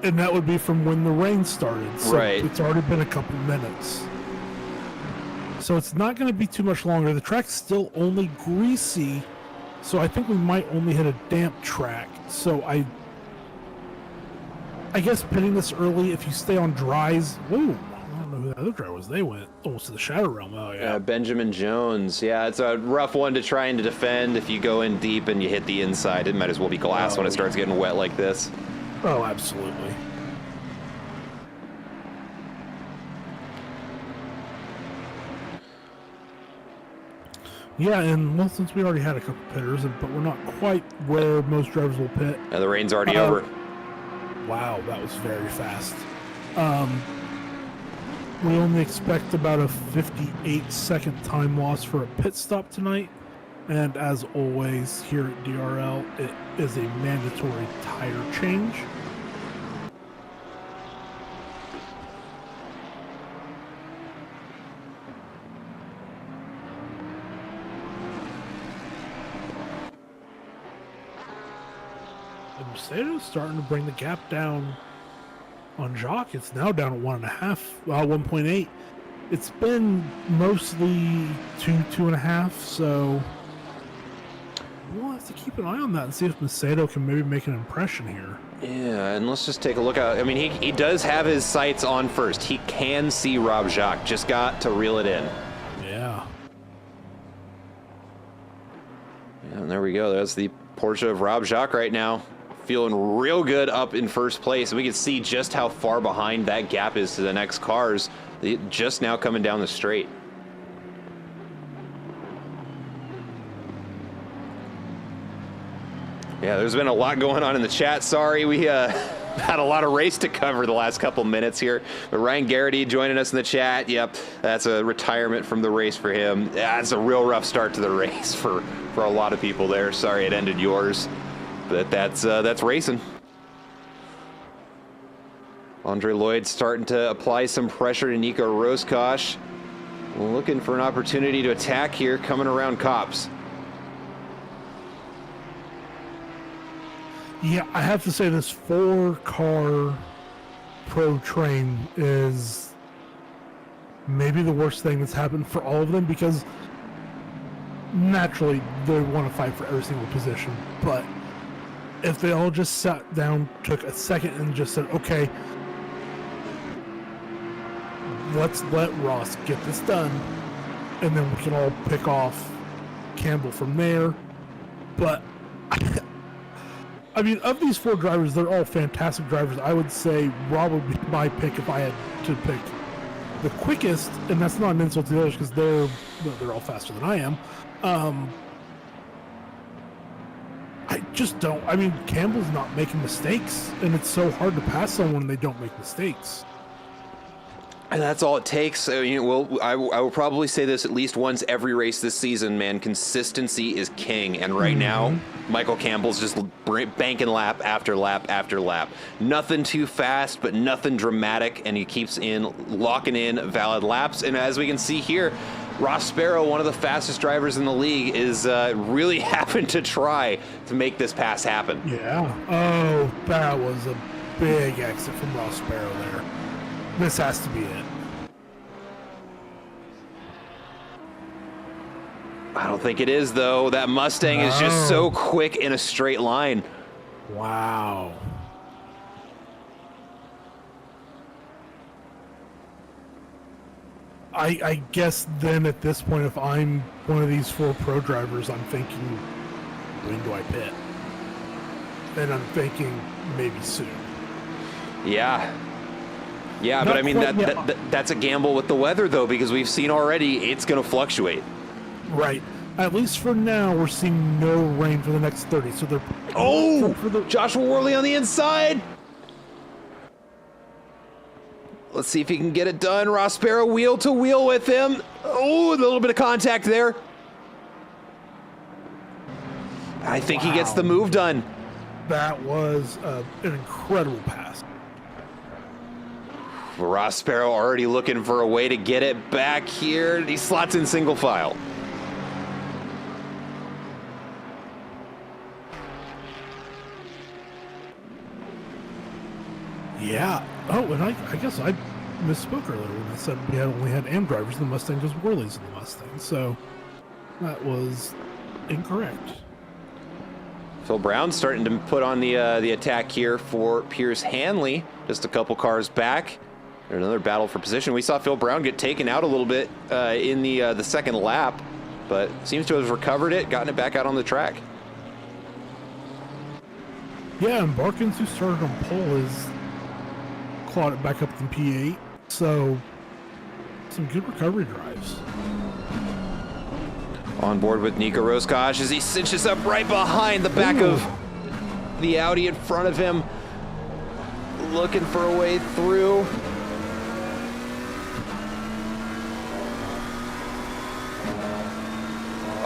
Speaker 2: and that would be from when the rain started. So
Speaker 1: right.
Speaker 2: It's already been a couple minutes. So it's not going to be too much longer. The track's still only greasy, so I think we might only hit a damp track. So I guess pitting this early, if you stay on dries, whoa, I don't know who the other driver was. They went almost to the Shadow Realm. Oh, yeah.
Speaker 1: Benjamin Jones. Yeah, it's a rough one to try and to defend. If you go in deep and you hit the inside, it might as well be glass when it starts getting wet like this.
Speaker 2: Oh, absolutely. Yeah, and well, since we already had a couple pitters, but we're not quite where most drivers will pit.
Speaker 1: Yeah, the rain's already over.
Speaker 2: Wow, that was very fast. We only expect about a 58-second time loss for a pit stop tonight. And as always, here at DRL, it is a mandatory tire change. And Mercedes starting to bring the gap down on Jacques. It's now down at 1.8. It's been mostly 2.5, so we'll have to keep an eye on that and see if Macedo can maybe make an impression here.
Speaker 1: Yeah, and let's just take a look at. I mean, he does have his sights on first. He can see Rob Jacques. Just got to reel it in.
Speaker 2: Yeah.
Speaker 1: Yeah, and there we go. That's the Porsche of Rob Jacques right now. Feeling real good up in first place. We can see just how far behind that gap is to the next cars. Just now coming down the straight. Yeah, there's been a lot going on in the chat. Sorry, we had a lot of race to cover the last couple minutes here. But Ryan Garrity joining us in the chat. Yep, that's a retirement from the race for him. That's a real rough start to the race for a lot of people there. Sorry it ended yours. But that's racing. Andre Lloyd starting to apply some pressure to Nico Roscosh. Looking for an opportunity to attack here, coming around Copse.
Speaker 2: Yeah, I have to say this 4-car pro train is maybe the worst thing that's happened for all of them, because naturally they want to fight for every single position, but if they all just sat down, took a second and just said, okay, let's let Ross get this done, and then we can all pick off Campbell from there. But I mean, of these 4 drivers, they're all fantastic drivers. I would say Rob would be my pick if I had to pick the quickest, and that's not an insult to the others because they're all faster than I am. I just don't. I mean, Campbell's not making mistakes, and it's so hard to pass someone when they don't make mistakes.
Speaker 1: And that's all it takes. I will probably say this at least once every race this season, man. Consistency is king. And right now, Michael Campbell's just banking lap after lap after lap. Nothing too fast, but nothing dramatic. And he keeps locking in valid laps. And as we can see here, Ross Sparrow, one of the fastest drivers in the league, is really having to try to make this pass happen.
Speaker 2: Yeah. Oh, that was a big exit from Ross Sparrow there. This has to be it.
Speaker 1: I don't think it is, though. That Mustang is just so quick in a straight line.
Speaker 2: Wow. I guess then at this point, if I'm one of these 4 pro drivers, I'm thinking, when do I pit? And I'm thinking maybe soon.
Speaker 1: Yeah. Yeah, but I mean, that's a gamble with the weather, though, because we've seen already it's going to fluctuate.
Speaker 2: Right. At least for now, we're seeing no rain for the next 30. So they're...
Speaker 1: Joshua Worley on the inside. Let's see if he can get it done. Ross Sparrow wheel to wheel with him. Oh, a little bit of contact there. I think he gets the move done.
Speaker 2: That was an incredible pass.
Speaker 1: Ross Sparrow already looking for a way to get it back here. He slots in single file.
Speaker 2: Yeah. Oh, and I guess I misspoke earlier when I said we only had AM drivers in the Mustang because Worley's in the Mustang. So that was incorrect.
Speaker 1: Phil Brown starting to put on the attack here for Pierce Hanley. Just a couple cars back. Another battle for position. We saw Phil Brown get taken out a little bit in the second lap, but seems to have recovered it, gotten it back out on the track.
Speaker 2: Yeah, and Barkins, who started on pole, has clawed it back up in P8. So some good recovery drives.
Speaker 1: On board with Nico Roscoe as he cinches up right behind the back of the Audi in front of him. Looking for a way through.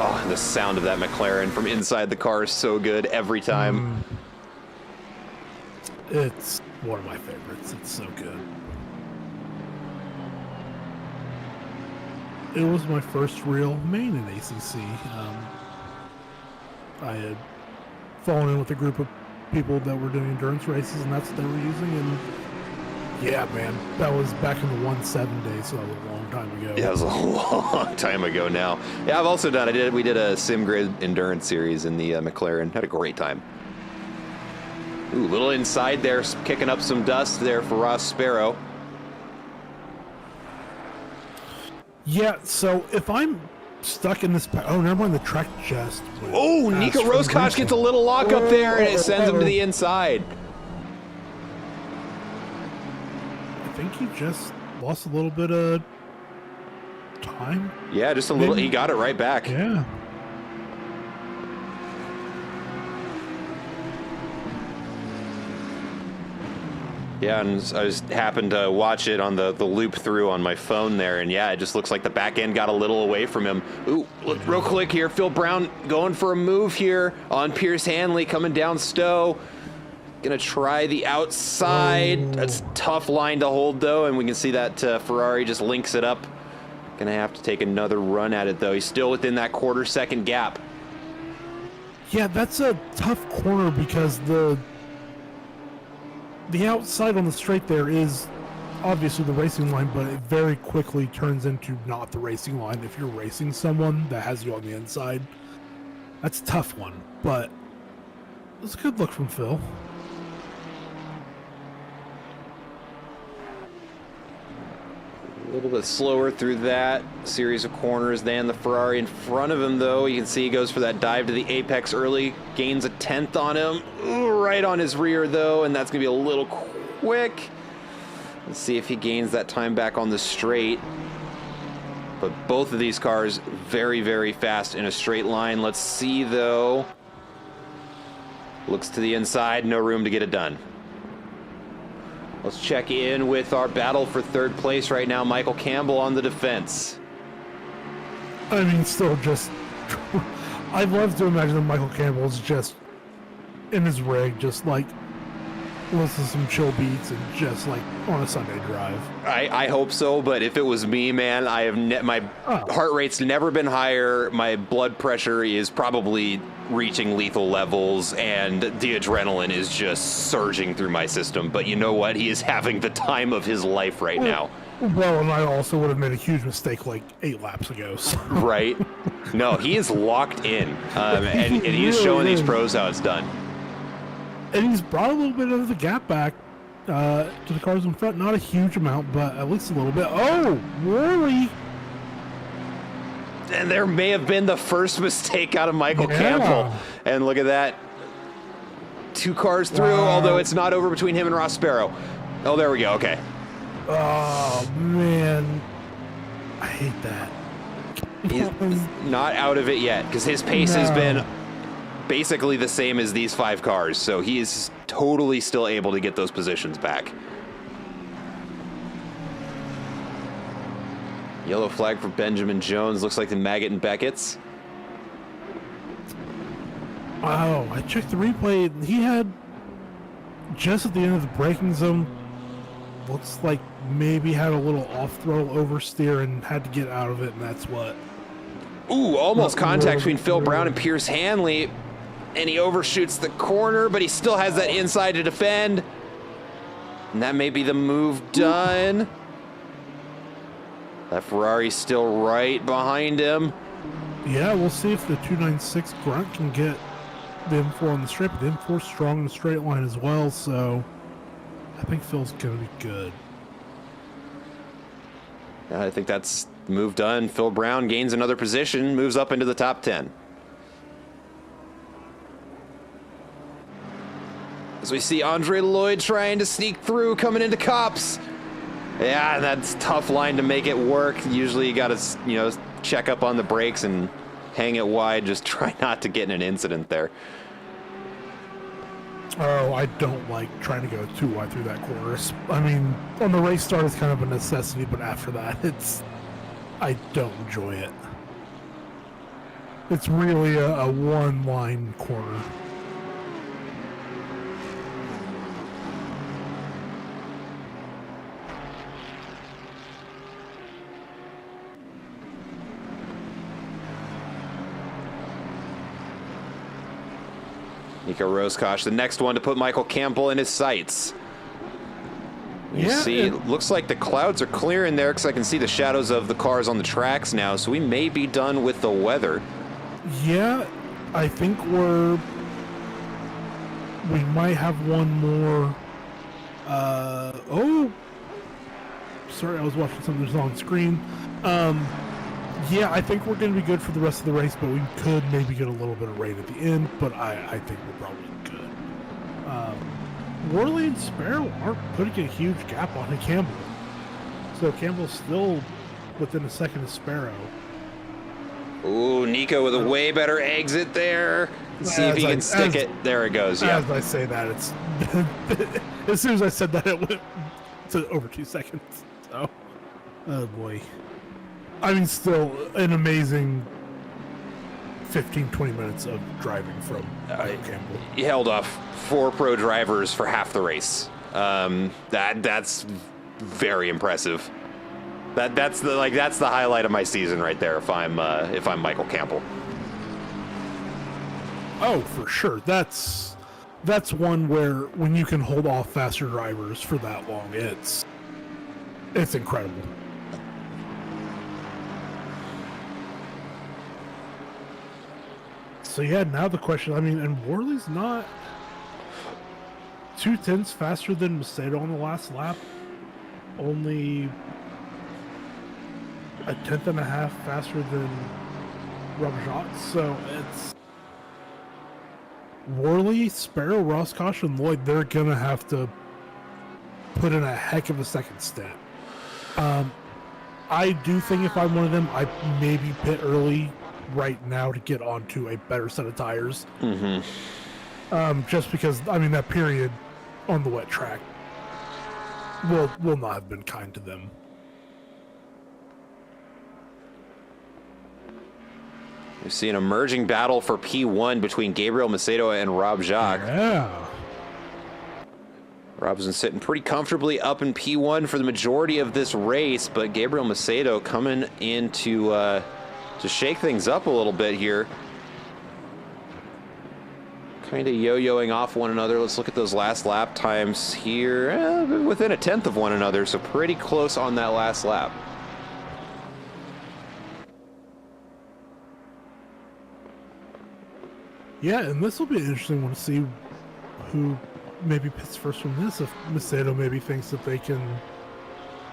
Speaker 1: Oh, the sound of that McLaren from inside the car is so good every time.
Speaker 2: It's one of my favorites. It's so good. It was my first real main in ACC. I had fallen in with a group of people that were doing endurance races, and that's what they were using. And yeah, man, that was back in the 1.7 days, so that was a long time ago.
Speaker 1: Yeah, it was a long time ago now. Yeah, I've also done. We did a sim grade endurance series in the McLaren. Had a great time. Ooh, little inside there, kicking up some dust there for Ross Sparrow.
Speaker 2: Yeah, so if I'm stuck in this... Oh, never mind, the track just...
Speaker 1: Oh, Nico Roscoe gets a little lock up there, and it sends him to the inside.
Speaker 2: I think he just lost a little bit of time.
Speaker 1: Yeah, just a little. He got it right back.
Speaker 2: Yeah.
Speaker 1: Yeah, and I just happened to watch it on the loop through on my phone there, and yeah, it just looks like the back end got a little away from him. Ooh, look, real quick here, Phil Brown going for a move here on Pierce Hanley coming down Stowe. Gonna try the outside. That's a tough line to hold though, and we can see that Ferrari just links it up. Gonna have to take another run at it though. He's still within that quarter-second gap.
Speaker 2: Yeah, that's a tough corner because the outside on the straight there is obviously the racing line, but it very quickly turns into not the racing line if you're racing someone that has you on the inside. That's a tough one, but it's a good look from Phil.
Speaker 1: A little bit slower through that series of corners than the Ferrari in front of him, though. You can see he goes for that dive to the apex early, gains a 10th on him. Ooh, right on his rear, though, and that's going to be a little quick. Let's see if he gains that time back on the straight. But both of these cars very, very fast in a straight line. Let's see, though. Looks to the inside, no room to get it done. Let's check in with our battle for third place right now. Michael Campbell on the defense.
Speaker 2: I mean, still just... I'd love to imagine that Michael Campbell's just in his rig, just like listen to some chill beats and just like on a Sunday drive.
Speaker 1: I hope so, but if it was me, man, I have my heart rate's never been higher. My blood pressure is probably reaching lethal levels, and the adrenaline is just surging through my system. But you know what? He is having the time of his life right now.
Speaker 2: Well, and I also would have made a huge mistake like 8 laps ago. So.
Speaker 1: Right? No, he is locked in, and he is showing these pros how it's done.
Speaker 2: And he's brought a little bit of the gap back to the cars in front. Not a huge amount, but at least a little bit. Oh, Worley!
Speaker 1: And there may have been the first mistake out of Michael Campbell. And look at that. 2 cars through, although it's not over between him and Ross Sparrow. Oh, there we go. Okay.
Speaker 2: Oh, man. I hate that.
Speaker 1: He's not out of it yet because his pace has been basically the same as these 5 cars. So he is totally still able to get those positions back. Yellow flag for Benjamin Jones. Looks like the Maggot and Beckett's.
Speaker 2: Wow, I checked the replay. He had, just at the end of the braking zone, looks like maybe had a little off-throw oversteer and had to get out of it, and that's what.
Speaker 1: Ooh, almost contact between Phil Brown and Pierce Hanley. And he overshoots the corner, but he still has that inside to defend. And that may be the move done. That Ferrari's still right behind him.
Speaker 2: Yeah, we'll see if the 296 Grunt can get the M4 on the straight, but the M4's strong in the straight line as well, so I think Phil's going to be good.
Speaker 1: Yeah, I think that's the move done. Phil Brown gains another position, moves up into the top 10. As we see Andre Lloyd trying to sneak through, coming into Copse. Yeah, that's a tough line to make it work. Usually you got to, check up on the brakes and hang it wide. Just try not to get in an incident there.
Speaker 2: Oh, I don't like trying to go too wide through that corner. I mean, on the race start, it's kind of a necessity, but after that, I don't enjoy it. It's really a one-line corner.
Speaker 1: Nico Roscosh, the next one to put Michael Campbell in his sights. You see, it looks like the clouds are clearing there because I can see the shadows of the cars on the tracks now, so we may be done with the weather.
Speaker 2: Yeah, I think we might have one more. Oh, sorry, I was watching something that's on screen. Yeah, I think we're going to be good for the rest of the race, but we could maybe get a little bit of rain at the end, but I think we're probably good. Worley and Sparrow aren't putting a huge gap on Campbell. So Campbell's still within a second of Sparrow.
Speaker 1: Ooh, Nico with a way better exit there. Let's see if he can stick it. There it goes, yeah.
Speaker 2: As I say that, it's as soon as I said that, it went to over 2 seconds. So, oh boy. I mean, still an amazing 15-20 minutes of driving from Campbell.
Speaker 1: He held off 4 pro drivers for half the race. That's very impressive. That's the highlight of my season right there. If I'm Michael Campbell.
Speaker 2: Oh, for sure. That's one where when you can hold off faster drivers for that long, it's incredible. So yeah, now the question, I mean, and Worley's not 2/10 faster than Macedo on the last lap. Only a 1/10.5 faster than Rabjot. So it's Worley, Sparrow, Roscosh, and Lloyd, they're gonna have to put in a heck of a second stint. I do think if I'm one of them, I maybe pit early right now to get onto a better set of tires. Mm-hmm. Just because, I mean, that period on the wet track will not have been kind to them.
Speaker 1: We see an emerging battle for P1 between Gabriel Macedo and Rob Jacques.
Speaker 2: Yeah.
Speaker 1: Rob's been sitting pretty comfortably up in P1 for the majority of this race, but Gabriel Macedo coming in to shake things up a little bit here. Kind of yo-yoing off one another. Let's look at those last lap times here. Within a 1/10 of one another, so pretty close on that last lap.
Speaker 2: Yeah, and this will be an interesting one to see who maybe pits first from this. If Macedo maybe thinks that they can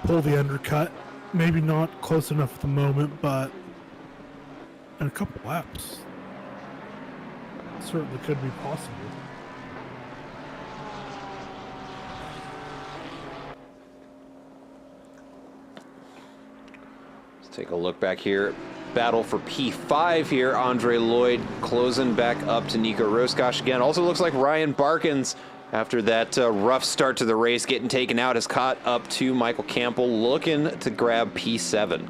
Speaker 2: pull the undercut. Maybe not close enough at the moment, but in a couple laps, certainly could be possible.
Speaker 1: Let's take a look back here. Battle for P5 here. Andre Lloyd closing back up to Nico Roscosh again. Also looks like Ryan Barkins, after that rough start to the race, getting taken out, has caught up to Michael Campbell, looking to grab P7.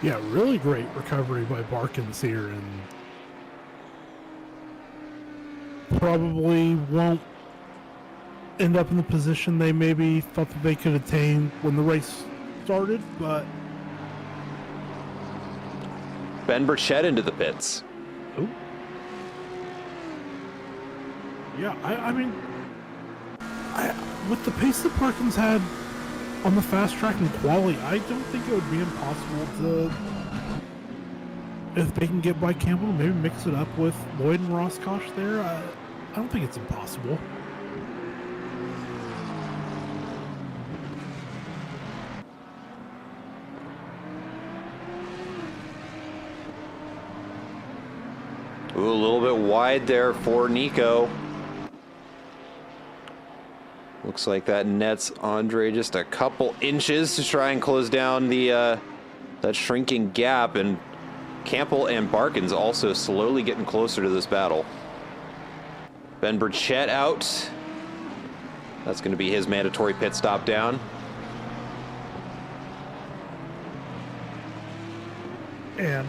Speaker 2: Yeah, really great recovery by Barkins here, and probably won't end up in the position they maybe thought that they could attain when the race started, but...
Speaker 1: Ben Burchett into the pits.
Speaker 2: Oh. Yeah, I mean, with the pace that Perkins had on the fast track and quali, I don't think it would be impossible to, if they can get by Campbell, maybe mix it up with Lloyd and Roscosh there. I don't think it's impossible.
Speaker 1: Ooh, a little bit wide there for Nico. Looks like that nets Andre just a couple inches to try and close down the that shrinking gap, and Campbell and Barkins also slowly getting closer to this battle. Ben Burchett out. That's going to be his mandatory pit stop down.
Speaker 2: And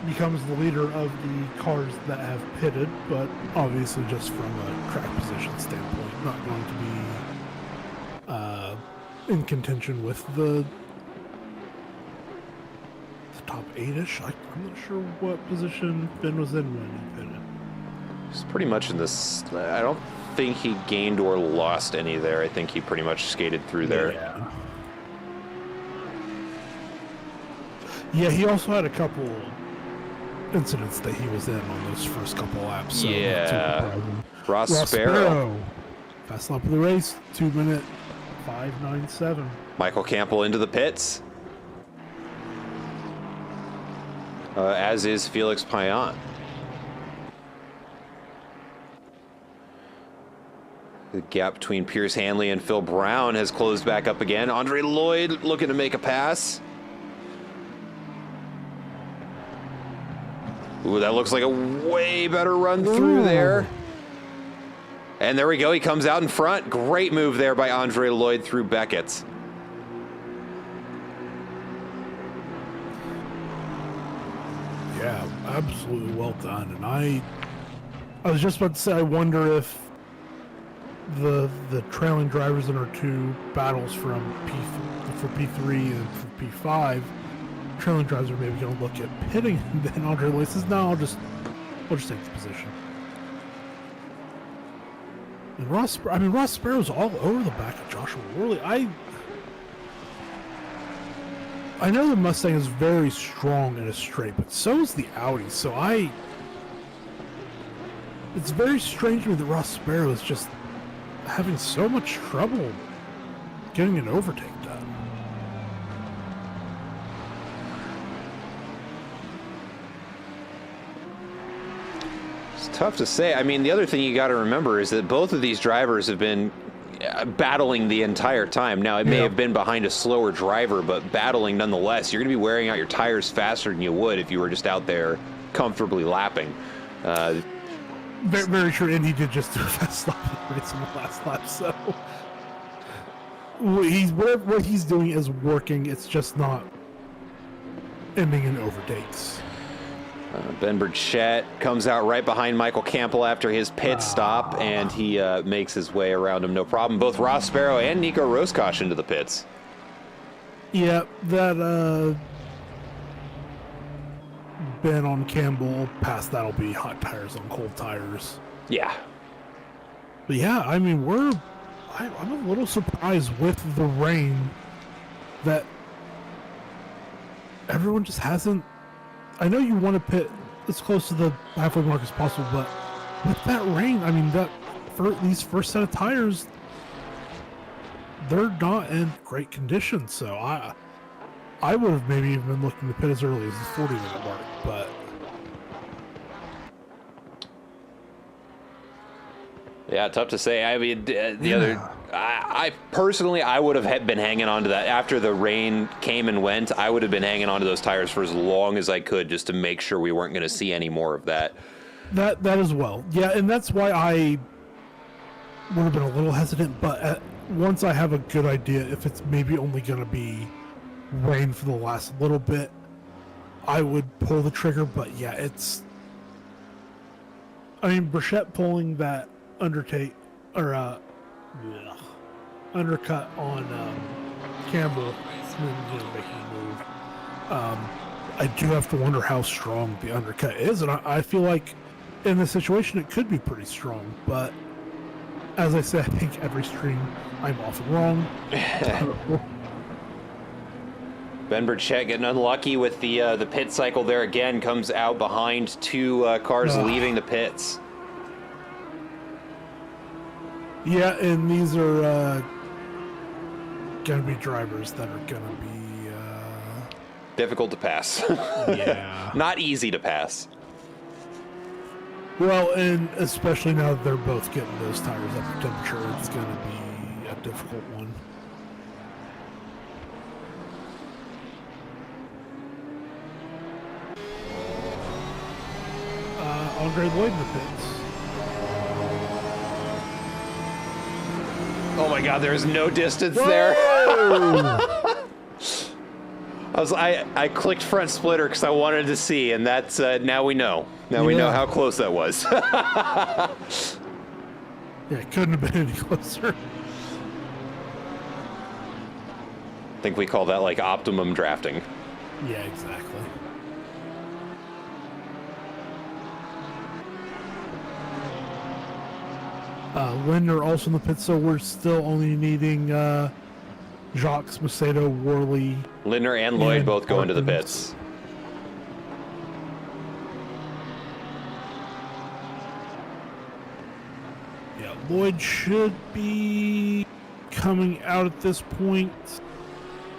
Speaker 2: becomes the leader of the cars that have pitted, but obviously just from a track position standpoint, not going to be in contention with the top 8-ish. I'm not sure what position Ben was in when he pitted.
Speaker 1: He's pretty much in this. I don't think he gained or lost any there. I think he pretty much skated through there.
Speaker 2: Yeah. Yeah, he also had a couple incidents that he was in on those first couple laps. So
Speaker 1: yeah. Ross Sparrow.
Speaker 2: Sparrow. Fast lap of the race, 2-minute 5:97.
Speaker 1: Michael Campbell into the pits. As is Felix Payan. The gap between Pierce Hanley and Phil Brown has closed back up again. Andre Lloyd looking to make a pass. Ooh, that looks like a way better run through there. And there we go. He comes out in front. Great move there by Andre Lloyd through Beckett's.
Speaker 2: Yeah, absolutely well done. And I was just about to say, I wonder if the trailing drivers in our two battles for P3 and for P5, trailing drivers are maybe going to look at pitting, and then Andre Lloyd says, "No, we'll just take the position." And Ross Sparrow's all over the back of Joshua Worley. I know the Mustang is very strong in a straight, but so is the Audi. So it's very strange to me that Ross Sparrow is just having so much trouble getting an overtake done.
Speaker 1: It's tough to say. I mean, the other thing you got to remember is that both of these drivers have been battling the entire time. Now, it may have been behind a slower driver, but battling nonetheless. You're going to be wearing out your tires faster than you would if you were just out there comfortably lapping.
Speaker 2: Very, very true, and he did just do a fast lap of the race in the last lap, so what he's doing is working. It's just not ending in overtakes.
Speaker 1: Ben Burchett comes out right behind Michael Campbell after his pit stop, and he makes his way around him, no problem. Both Ross Sparrow and Nico Roscosh into the pits.
Speaker 2: Yeah, that Ben on Campbell, past that'll be hot tires on cold tires.
Speaker 1: Yeah.
Speaker 2: But yeah, I mean, I'm a little surprised with the rain that everyone just hasn't. I know you want to pit as close to the halfway mark as possible, but with that rain, I mean, these first set of tires, they're not in great condition. So I would have maybe even been looking to pit as early as the 40-minute mark, but
Speaker 1: yeah, tough to say. I mean, I personally, I would have been hanging on to that. After the rain came and went, I would have been hanging on to those tires for as long as I could just to make sure we weren't going to see any more of that.
Speaker 2: That as well. Yeah, and that's why I would have been a little hesitant, but once I have a good idea if it's maybe only going to be rain for the last little bit, I would pull the trigger, but yeah, it's. I mean, Burchett pulling that undertake or undercut on Campbell, and then, making a move. I do have to wonder how strong the undercut is, and I feel like in this situation it could be pretty strong. But as I said, I think every stream I'm often wrong.
Speaker 1: Ben Burchett getting unlucky with the pit cycle there again, comes out behind two cars leaving the pits.
Speaker 2: Yeah, and these are going to be drivers that are going to be...
Speaker 1: difficult to pass.
Speaker 2: Yeah.
Speaker 1: Not easy to pass.
Speaker 2: Well, and especially now that they're both getting those tires up to temperature, it's going to be a difficult one. Andre Lloyd in the pits.
Speaker 1: Oh my God, there's no distance there. I clicked front splitter because I wanted to see, and that's now we know. Now we know how close that was.
Speaker 2: Yeah, it couldn't have been any closer.
Speaker 1: I think we call that like optimum drafting.
Speaker 2: Yeah, exactly. Linder also in the pit, so we're still only needing Jacques, Macedo, Worley.
Speaker 1: Lindner and Lloyd both go into the pits.
Speaker 2: Yeah, Lloyd should be coming out at this point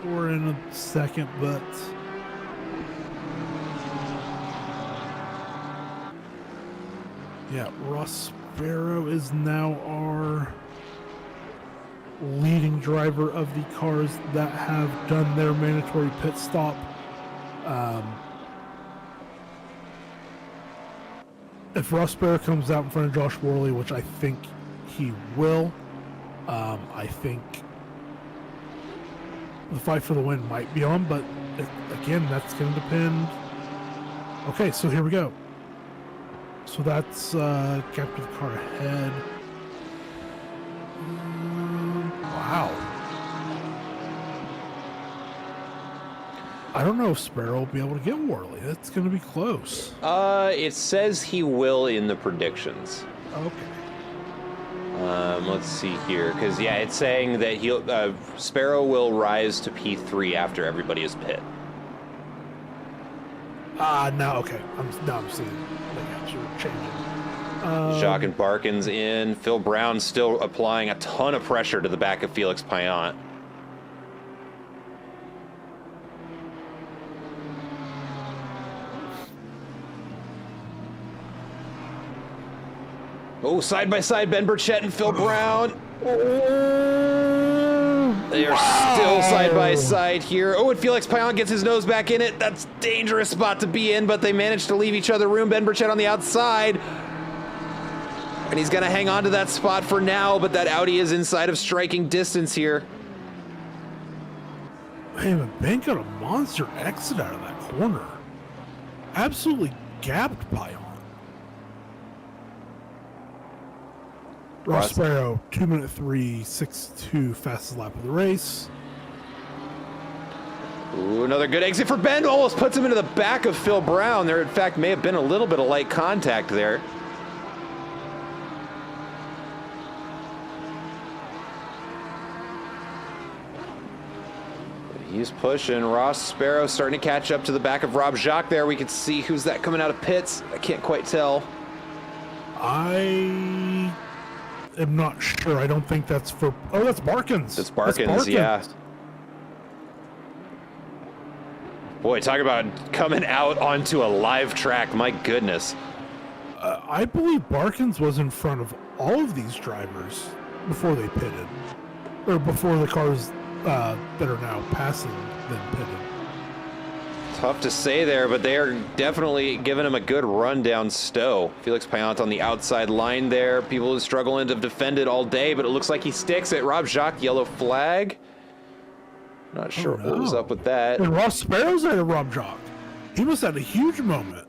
Speaker 2: or in a second, but yeah, Ross Sparrow is now our leading driver of the cars that have done their mandatory pit stop. If Ross Sparrow comes out in front of Josh Worley, which I think he will, I think the fight for the win might be on, but again, that's going to depend. Okay, so here we go. So that's capture the car ahead. Wow. I don't know if Sparrow will be able to get Worley. That's going to be close.
Speaker 1: It says he will in the predictions.
Speaker 2: Okay.
Speaker 1: Let's see here, because yeah, it's saying that Sparrow will rise to P3 after everybody is pit.
Speaker 2: Now, okay. I'm seeing. You're changing.
Speaker 1: Jacques and Barkins in. Phil Brown still applying a ton of pressure to the back of Felix Payan. Oh, side by side, Ben Burchett and Phil Brown. They are still side by side here. Oh, and Felix Payan gets his nose back in it. That's a dangerous spot to be in, but they managed to leave each other room. Ben Burchett on the outside. And he's going to hang on to that spot for now, but that Audi is inside of striking distance here.
Speaker 2: Man, Ben got a monster exit out of that corner. Absolutely gapped Payan. Ross Sparrow, 2-minute 3.62, fastest lap of the race.
Speaker 1: Ooh, another good exit for Ben. Almost puts him into the back of Phil Brown. There, in fact, may have been a little bit of light contact there. He's pushing. Ross Sparrow starting to catch up to the back of Rob Jacques there. We can see who's that coming out of pits. I can't quite tell.
Speaker 2: I am not sure. I don't think that's for... Oh, that's Barkins.
Speaker 1: It's Barkins, yeah. Boy, talk about coming out onto a live track. My goodness.
Speaker 2: I believe Barkins was in front of all of these drivers before they pitted. Or before the cars that are now passing them pitted.
Speaker 1: Tough to say there, but they are definitely giving him a good run down Stowe. Felix Payan on the outside line there. People are struggling to defend it all day, but it looks like he sticks it. Rob Jacques, yellow flag. Not sure what was up with that.
Speaker 2: And Ross Sparrow's there to Rob Jacques. He must have had a huge moment.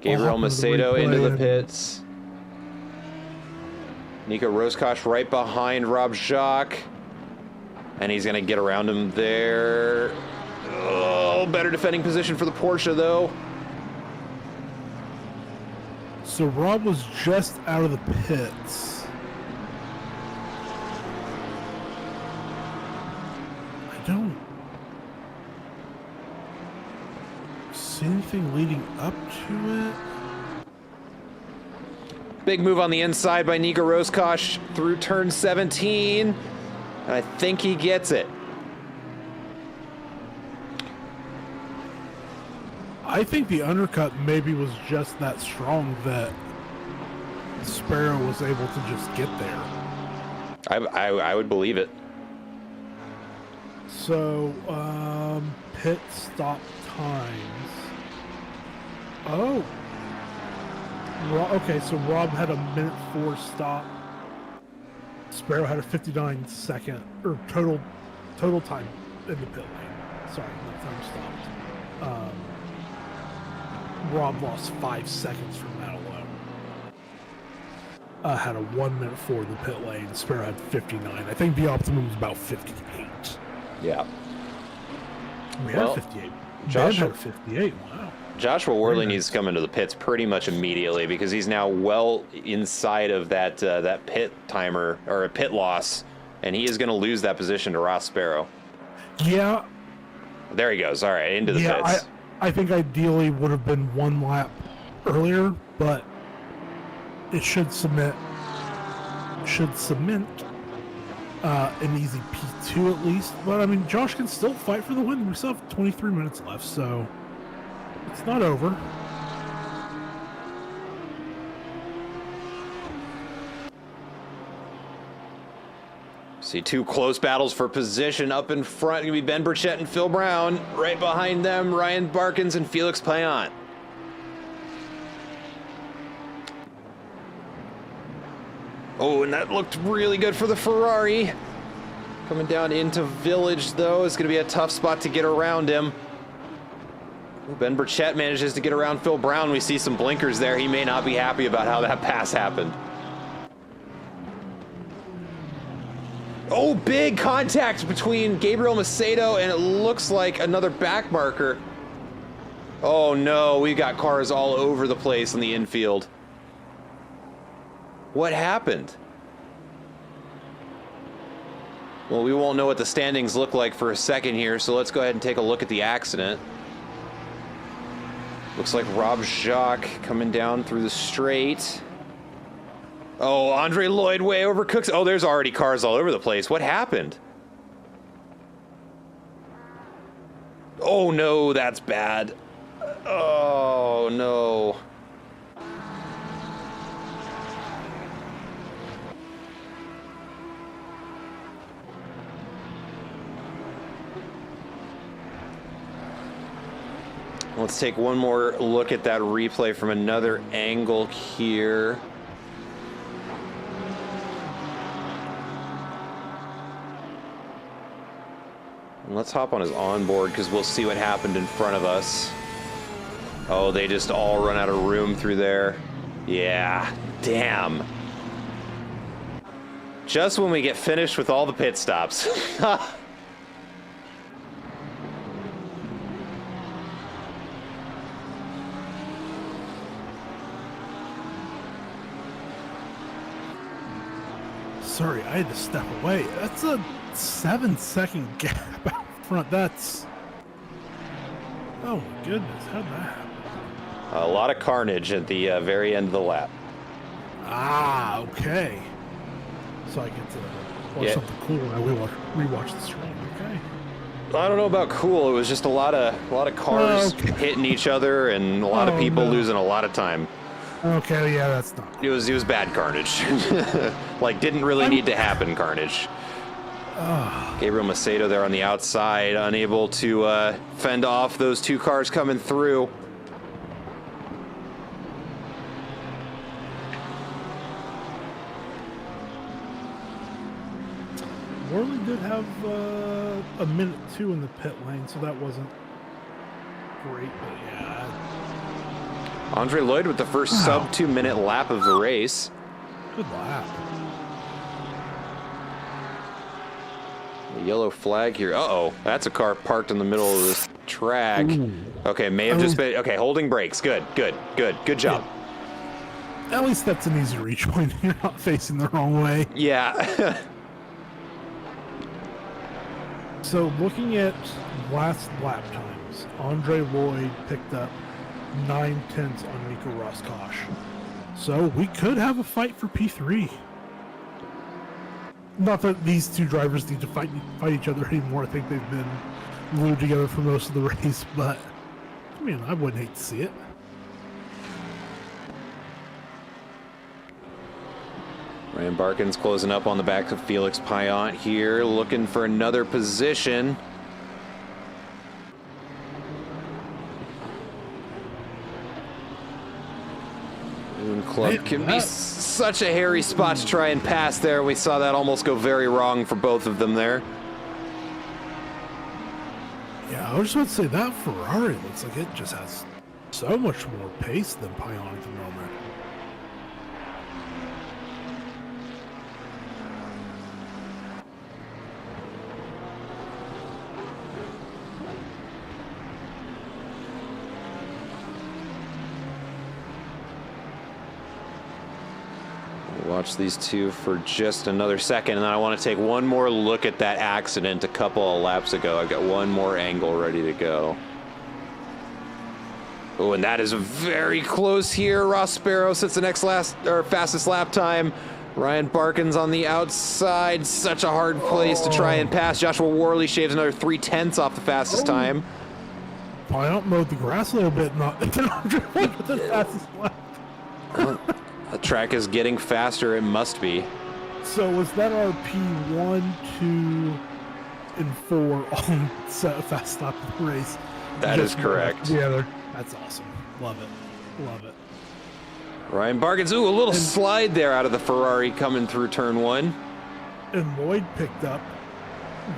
Speaker 1: Gabriel
Speaker 2: happened to the
Speaker 1: Macedo
Speaker 2: replay
Speaker 1: into the
Speaker 2: and-
Speaker 1: pits. Nico Roscosh right behind Rob Jacques. And he's going to get around him there. Oh, better defending position for the Porsche, though.
Speaker 2: So Rob was just out of the pits. I don't see anything leading up to it.
Speaker 1: Big move on the inside by Nico Roscosh through turn 17. And I think he gets it.
Speaker 2: I think the undercut maybe was just that strong that Sparrow was able to just get there.
Speaker 1: I would believe it.
Speaker 2: So, pit stop times. Oh. Okay, so Rob had a minute 4 stop. Sparrow had a 59-second or total time in the pit lane. Sorry, not time stopped. Rob lost 5 seconds from that alone. Had a 1 minute 4 in the pit lane. Sparrow had 59. I think the optimum was about 58.
Speaker 1: Yeah.
Speaker 2: We
Speaker 1: Well,
Speaker 2: had 58.
Speaker 1: Josh
Speaker 2: Ben had 58. Wow.
Speaker 1: Joshua Worley
Speaker 2: Very
Speaker 1: needs to come into the pits pretty much immediately because he's now well inside of that that pit timer or a pit loss, and he is going to lose that position to Ross Sparrow.
Speaker 2: Yeah.
Speaker 1: There he goes. All right, into the pits.
Speaker 2: I think ideally would have been 1 lap earlier, but it should cement an easy P2 at least. But I mean, Josh can still fight for the win. We still have 23 minutes left, so it's not over.
Speaker 1: See two close battles for position up in front. Going to be Ben Burchett and Phil Brown. Right behind them, Ryan Barkins and Felix Payan. Oh, and that looked really good for the Ferrari. Coming down into Village, though, it's going to be a tough spot to get around him. Ben Burchett manages to get around Phil Brown. We see some blinkers there. He may not be happy about how that pass happened. Oh, big contact between Gabriel Macedo and it looks like another back marker. Oh no, we've got cars all over the place in the infield. What happened? Well, we won't know what the standings look like for a second here, so let's go ahead and take a look at the accident. Looks like Rob Jacques coming down through the straight. Oh, Andre Lloyd way over Cooks. Oh, there's already cars all over the place. What happened? Oh, no, that's bad. Oh, no. Let's take one more look at that replay from another angle here. Let's hop on his onboard because we'll see what happened in front of us. Oh, they just all run out of room through there. Yeah, damn. Just when we get finished with all the pit stops.
Speaker 2: Sorry, I had to step away. That's a 7-second gap out front. That's... Oh my goodness, how'd that happen?
Speaker 1: A lot of carnage at the very end of the lap.
Speaker 2: Ah, okay. So I get to watch something cool when I rewatch the stream, okay?
Speaker 1: I don't know about cool. It was just a lot of cars hitting each other and a lot of people losing a lot of time.
Speaker 2: Okay, yeah, that's not cool.
Speaker 1: It was bad carnage. Like, didn't really need to happen carnage. Gabriel Macedo there on the outside, unable to fend off those two cars coming through.
Speaker 2: Worley did have a minute 2 in the pit lane, so that wasn't great, but yeah.
Speaker 1: Andre Lloyd with the first sub 2-minute lap of the race.
Speaker 2: Good lap.
Speaker 1: The yellow flag here. Uh-oh, that's a car parked in the middle of this track.
Speaker 2: Ooh.
Speaker 1: Okay, may have just been, okay, holding brakes. Good job.
Speaker 2: Yeah. At least that's an easy reach when you're not facing the wrong way.
Speaker 1: Yeah.
Speaker 2: So looking at last lap times, Andre Lloyd picked up 9/10 on Nico Roscosh. So we could have a fight for P3. Not that these two drivers need to fight each other anymore. I think they've been glued together for most of the race, but I mean, I wouldn't hate to see it.
Speaker 1: Ryan Barkin's closing up on the back of Felix Payant here, looking for another position. Moon Club can be such a hairy spot to try and pass there. We saw that almost go very wrong for both of them there.
Speaker 2: Yeah, I was just about to say that Ferrari looks like it just has so much more pace than Payant at the moment.
Speaker 1: Watch these two for just another second, and then I want to take one more look at that accident a couple of laps ago. I've got one more angle ready to go. Oh, and that is very close here. Ross Sparrow sets the next fastest lap time. Ryan Barkin's on the outside. Such a hard place to try and pass. Joshua Worley shaves another 3/10 off the fastest time.
Speaker 2: Payant mowed the grass a little bit, not the fastest lap.
Speaker 1: The track is getting faster. It must be.
Speaker 2: So was that our P1, 2, and 4 on fast lap of the race?
Speaker 1: That is correct.
Speaker 2: Together. That's awesome. Love it. Love it.
Speaker 1: Ryan Barkin's, ooh, a little slide there out of the Ferrari coming through turn 1.
Speaker 2: And Lloyd picked up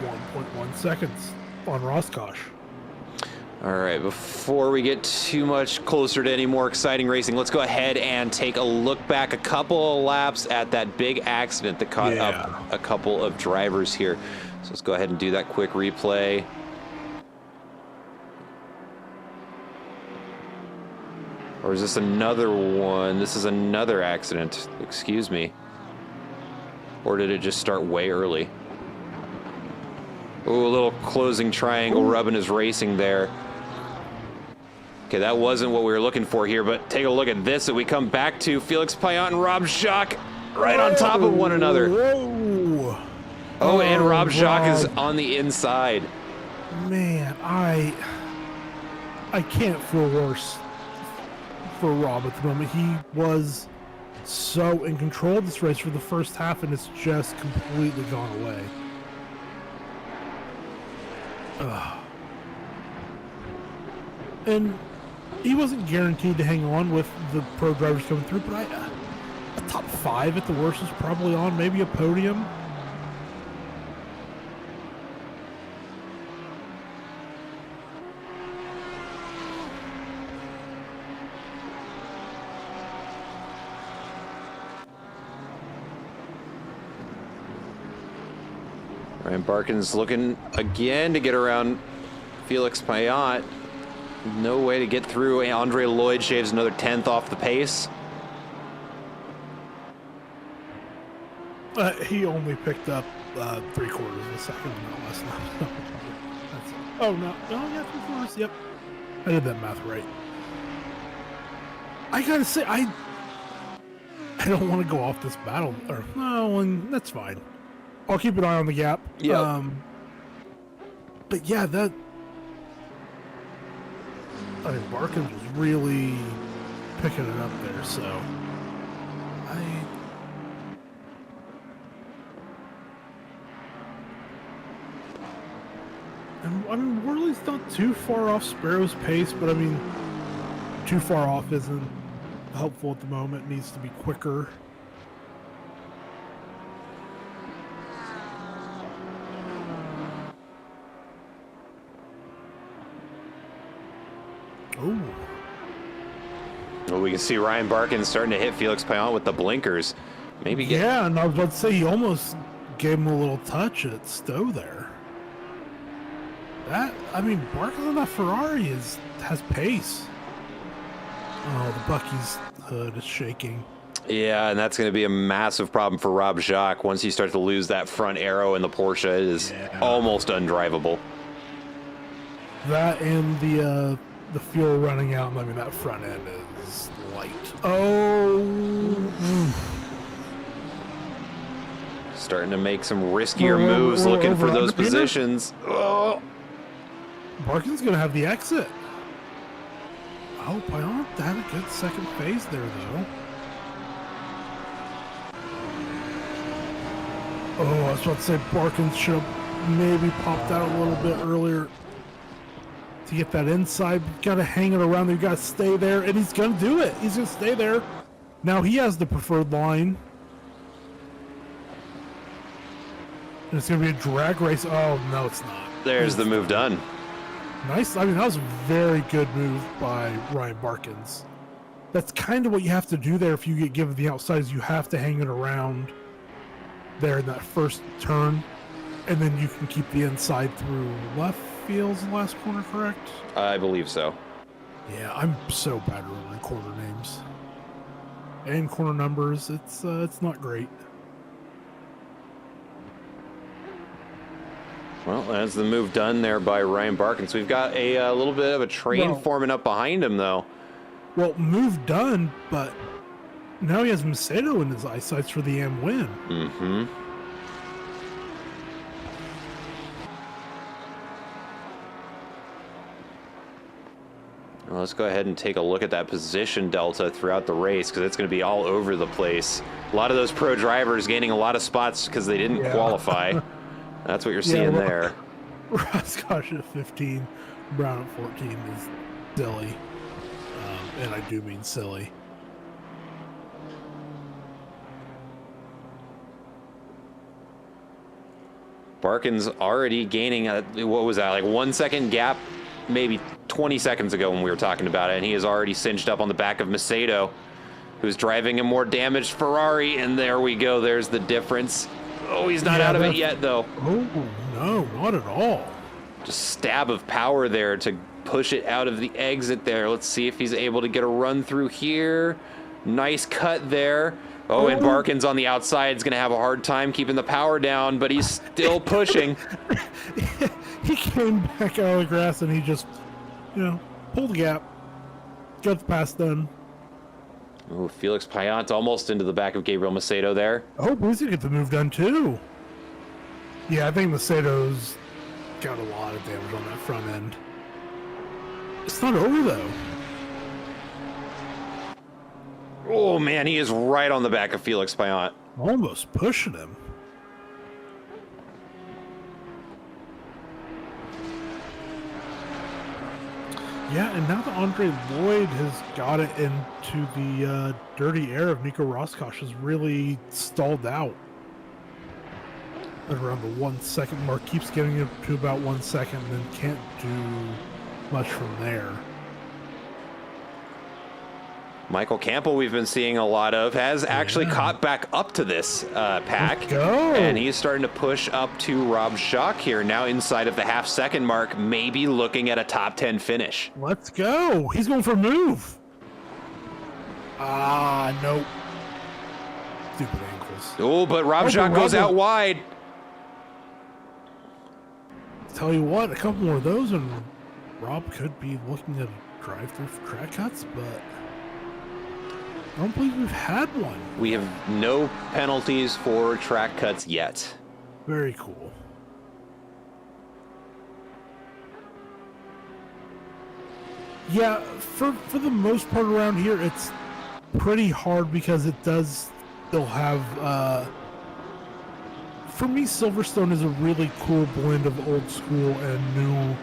Speaker 2: 1.1 seconds on Roscosh.
Speaker 1: All right, before we get too much closer to any more exciting racing, let's go ahead and take a look back a couple of laps at that big accident that caught up a couple of drivers here. So let's go ahead and do that quick replay. Or is this another one? This is another accident. Excuse me. Or did it just start way early? Ooh, a little closing triangle rubbing his racing there. Okay, that wasn't what we were looking for here, but take a look at this that we come back to. Felix Payant and Rob Jacques right on top of one another.
Speaker 2: Whoa.
Speaker 1: Oh, and Rob Jacques is on the inside.
Speaker 2: Man, I can't feel worse for Rob at the moment. He was so in control of this race for the first half, and it's just completely gone away. And he wasn't guaranteed to hang on with the pro drivers coming through, but a top 5 at the worst is probably on, maybe a podium.
Speaker 1: Ryan Barkin's looking again to get around Felix Payant. No way to get through. Andre Lloyd shaves another 10th off the pace.
Speaker 2: He only picked up 3/4 of a second on that last lap. Oh, no. Oh, yeah, 3/4. Yep. I did that math right. I gotta say, I don't want to go off this battle. Or, no, and that's fine. I'll keep an eye on the gap.
Speaker 1: Yeah.
Speaker 2: But yeah, I mean, Barkin was really picking it up there, so I mean, Worley's not too far off Sparrow's pace, but I mean, too far off isn't helpful at the moment. It needs to be quicker. Oh.
Speaker 1: Well, we can see Ryan Barkin starting to hit Felix Payan with the blinkers. Maybe get...
Speaker 2: Yeah, and I was about to say he almost gave him a little touch at Stowe there. I mean, Barkin on that Ferrari has pace. Oh, the Bucky's hood is shaking.
Speaker 1: Yeah, and that's going to be a massive problem for Rob Jacques once you start to lose that front arrow in the Porsche. It is almost undrivable.
Speaker 2: That and the fuel running out. I mean, that front end is light. Oh.
Speaker 1: Starting to make some riskier moves, looking for those positions. Oh.
Speaker 2: Barkin's going to have the exit. Oh, Payan had a good second phase there, though. Oh, I was about to say Barkin should have maybe popped out a little bit earlier to get that inside. You got to hang it around there. You got to stay there, and he's going to do it. He's going to stay there. Now he has the preferred line. And it's going to be a drag race. Oh, no, it's not.
Speaker 1: There's the move done.
Speaker 2: Nice. I mean, that was a very good move by Ryan Barkins. That's kind of what you have to do there if you get given the outsides. You have to hang it around there in that first turn, and then you can keep the inside through left field's the last corner, correct?
Speaker 1: I believe so.
Speaker 2: Yeah, I'm so bad at remembering corner names and corner numbers. It's not great.
Speaker 1: Well, that's the move done there by Ryan Barkin. So we've got a little bit of a train forming up behind him, though.
Speaker 2: Well, move done, but now he has Macedo in his eyesights for the M win.
Speaker 1: Mm-hmm. Well, let's go ahead and take a look at that position delta throughout the race, because it's going to be all over the place. A lot of those pro drivers gaining a lot of spots because they didn't qualify. That's what you're seeing there.
Speaker 2: Roscosh at 15, Brown at 14 is silly. And I do mean silly.
Speaker 1: Barkin's already gaining, what was that, like 1 second gap, maybe 20 seconds ago when we were talking about it, and he is already cinched up on the back of Macedo, who's driving a more damaged Ferrari, and there we go, there's the difference. Oh, he's not out of it yet, though.
Speaker 2: Oh, no, not at all.
Speaker 1: Just stab of power there to push it out of the exit there. Let's see if he's able to get a run through here. Nice cut there. Oh, and Barkin's on the outside is going to have a hard time keeping the power down, but he's still pushing.
Speaker 2: He came back out of the grass and he just, pulled the gap. Got the pass done.
Speaker 1: Oh, Felix Payan almost into the back of Gabriel Macedo there.
Speaker 2: Oh, he's going to get the move done too. Yeah, I think Macedo's got a lot of damage on that front end. It's not over though.
Speaker 1: Oh man, he is right on the back of Felix Payan.
Speaker 2: Almost pushing him. Yeah, and now that Andre Lloyd has got it into the dirty air of Nico Roscosh has really stalled out at around the 1 second mark. Keeps getting it to about 1 second and then can't do much from there.
Speaker 1: Michael Campbell, we've been seeing a lot of, has actually caught back up to this pack.
Speaker 2: Let's go.
Speaker 1: And he's starting to push up to Rob Jacques here, now inside of the half-second mark, maybe looking at a top 10 finish.
Speaker 2: Let's go. He's going for a move. Nope. Stupid ankles.
Speaker 1: Oh, but Rob Jacques goes out wide.
Speaker 2: Tell you what, a couple more of those and Rob could be looking at a drive-through for track cuts, but I don't believe we've had one.
Speaker 1: We have no penalties for track cuts yet.
Speaker 2: Very cool. Yeah, for the most part around here, it's pretty hard because it does still have... for me, Silverstone is a really cool blend of old school and new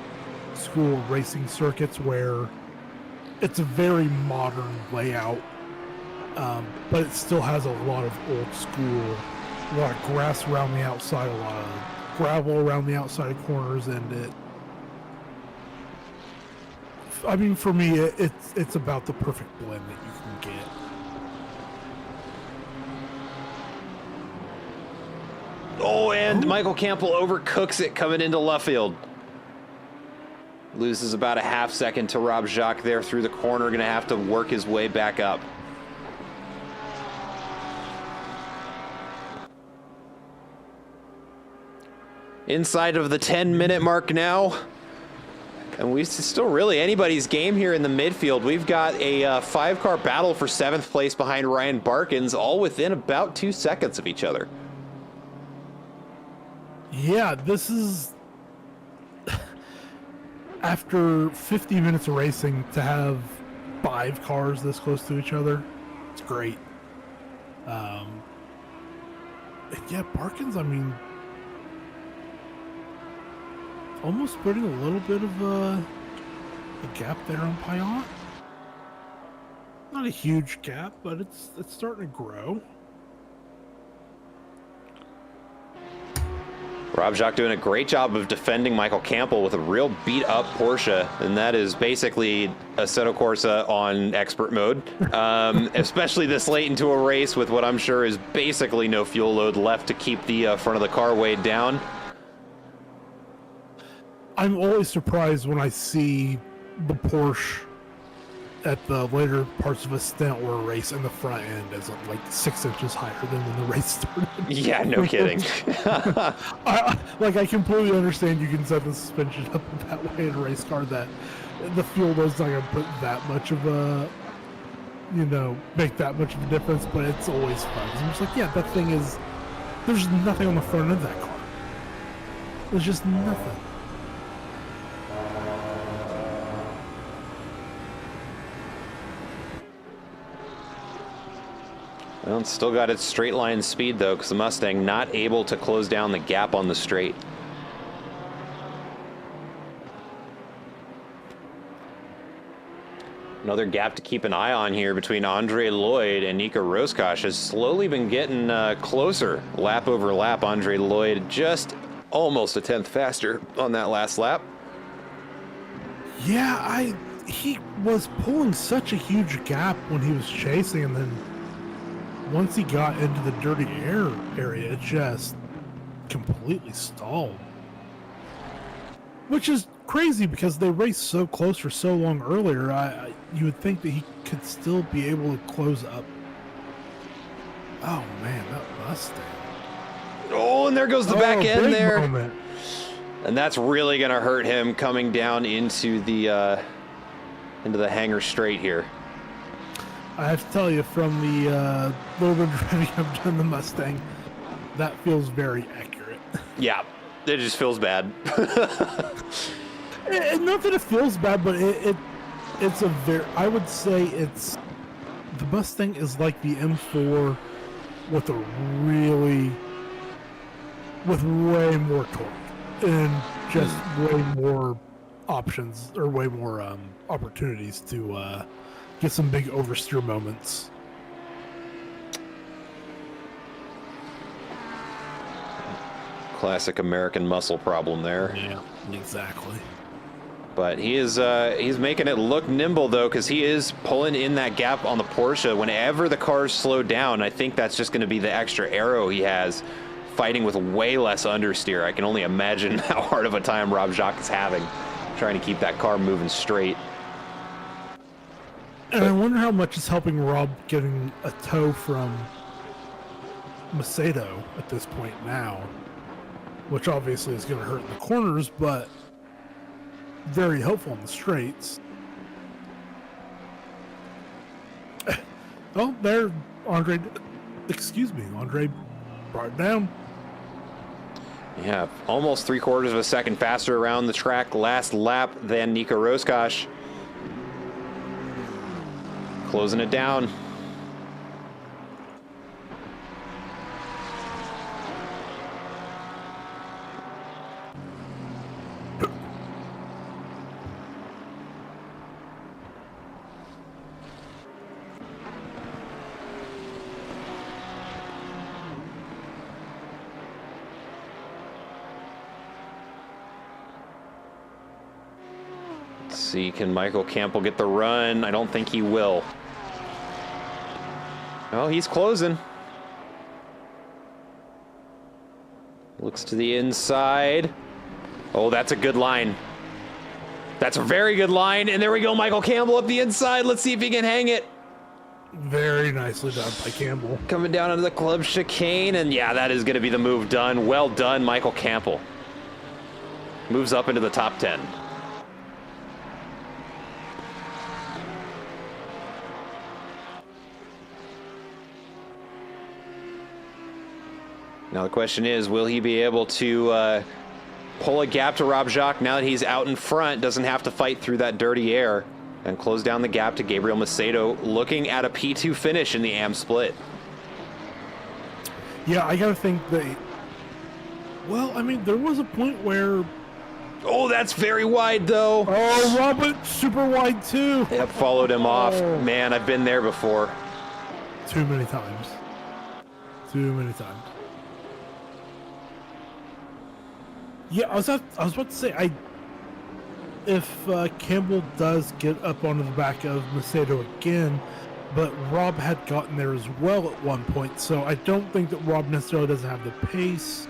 Speaker 2: school racing circuits where it's a very modern layout. But it still has a lot of old school, a lot of grass around the outside, a lot of gravel around the outside corners, and it I mean, for me, it's about the perfect blend that you can get.
Speaker 1: Oh, and Michael Campbell overcooks it coming into left field. Loses about a half second to Rob Jacques there through the corner. Going to have to work his way back up. Inside of the 10-minute mark now. And we still really anybody's game here in the midfield. We've got a 5-car battle for 7th place behind Ryan Barkins, all within about 2 seconds of each other.
Speaker 2: Yeah, this is... After 50 minutes of racing, to have 5 cars this close to each other, it's great. Yeah, Barkins, I mean... almost putting a little bit of a gap there on Payant. Not a huge gap, but it's starting to grow.
Speaker 1: Rob Jacques doing a great job of defending Michael Campbell with a real beat-up Porsche, and that is basically Assetto Corsa on expert mode, especially this late into a race with what I'm sure is basically no fuel load left to keep the front of the car weighed down.
Speaker 2: I'm always surprised when I see the Porsche at the later parts of a stint or a race, and the front end is like 6 inches higher than when the race started.
Speaker 1: Yeah, no kidding.
Speaker 2: I completely understand you can set the suspension up that way in a race car, that the fuel load's not going to put that much of a, make that much of a difference, but it's always fun. I'm just like, yeah, that thing is, there's nothing on the front end of that car. There's just nothing.
Speaker 1: Well, it's still got its straight line speed, though, because the Mustang not able to close down the gap on the straight. Another gap to keep an eye on here between Andre Lloyd and Nico Roscosh has slowly been getting closer, lap over lap. Andre Lloyd just almost a tenth faster on that last lap.
Speaker 2: Yeah, he was pulling such a huge gap when he was chasing, and then once he got into the dirty air area, it just completely stalled. Which is crazy because they raced so close for so long earlier. You would think that he could still be able to close up. Oh man, that Mustang.
Speaker 1: Oh, and there goes the back end there.
Speaker 2: Moment.
Speaker 1: And that's really going to hurt him coming down into the hangar straight here.
Speaker 2: I have to tell you, from the little bit of driving I've done the Mustang, that feels very accurate.
Speaker 1: Yeah, it just feels bad.
Speaker 2: Not that it feels bad, but it's a very, I would say it's, the Mustang is like the M4 with way more torque and just way more options, or way more opportunities to get some big oversteer moments.
Speaker 1: Classic American muscle problem there.
Speaker 2: Yeah, exactly.
Speaker 1: But he's making it look nimble, though, because he is pulling in that gap on the Porsche. Whenever the cars slow down, I think that's just going to be the extra arrow he has, fighting with way less understeer. I can only imagine how hard of a time Rob Jacques is having, trying to keep that car moving straight.
Speaker 2: And I wonder how much is helping Rob getting a tow from Macedo at this point now, which obviously is going to hurt in the corners, but very helpful in the straights. Oh, there, Andre brought it down.
Speaker 1: Yeah, almost 3/4 of a second faster around the track last lap than Nico Roscosh. Closing it down. Let's see, can Michael Campbell get the run? I don't think he will. Oh, he's closing. Looks to the inside. Oh, that's a good line. That's a very good line. And there we go, Michael Campbell up the inside. Let's see if he can hang it.
Speaker 2: Very nicely done by Campbell.
Speaker 1: Coming down into the club chicane. And yeah, that is going to be the move done. Well done, Michael Campbell. Moves up into the top 10. Now the question is, will he be able to pull a gap to Rob Jacques now that he's out in front, doesn't have to fight through that dirty air, and close down the gap to Gabriel Macedo, looking at a P2 finish in the AM split.
Speaker 2: Yeah, I gotta think that... Well, I mean, there was a point where...
Speaker 1: Oh, that's very wide, though.
Speaker 2: Oh, Robert, super wide, too.
Speaker 1: Yep, followed him off. Man, I've been there before.
Speaker 2: Too many times. Too many times. Yeah, I was about to say, if Campbell does get up onto the back of Macedo again, but Rob had gotten there as well at one point, so I don't think that Rob necessarily doesn't have the pace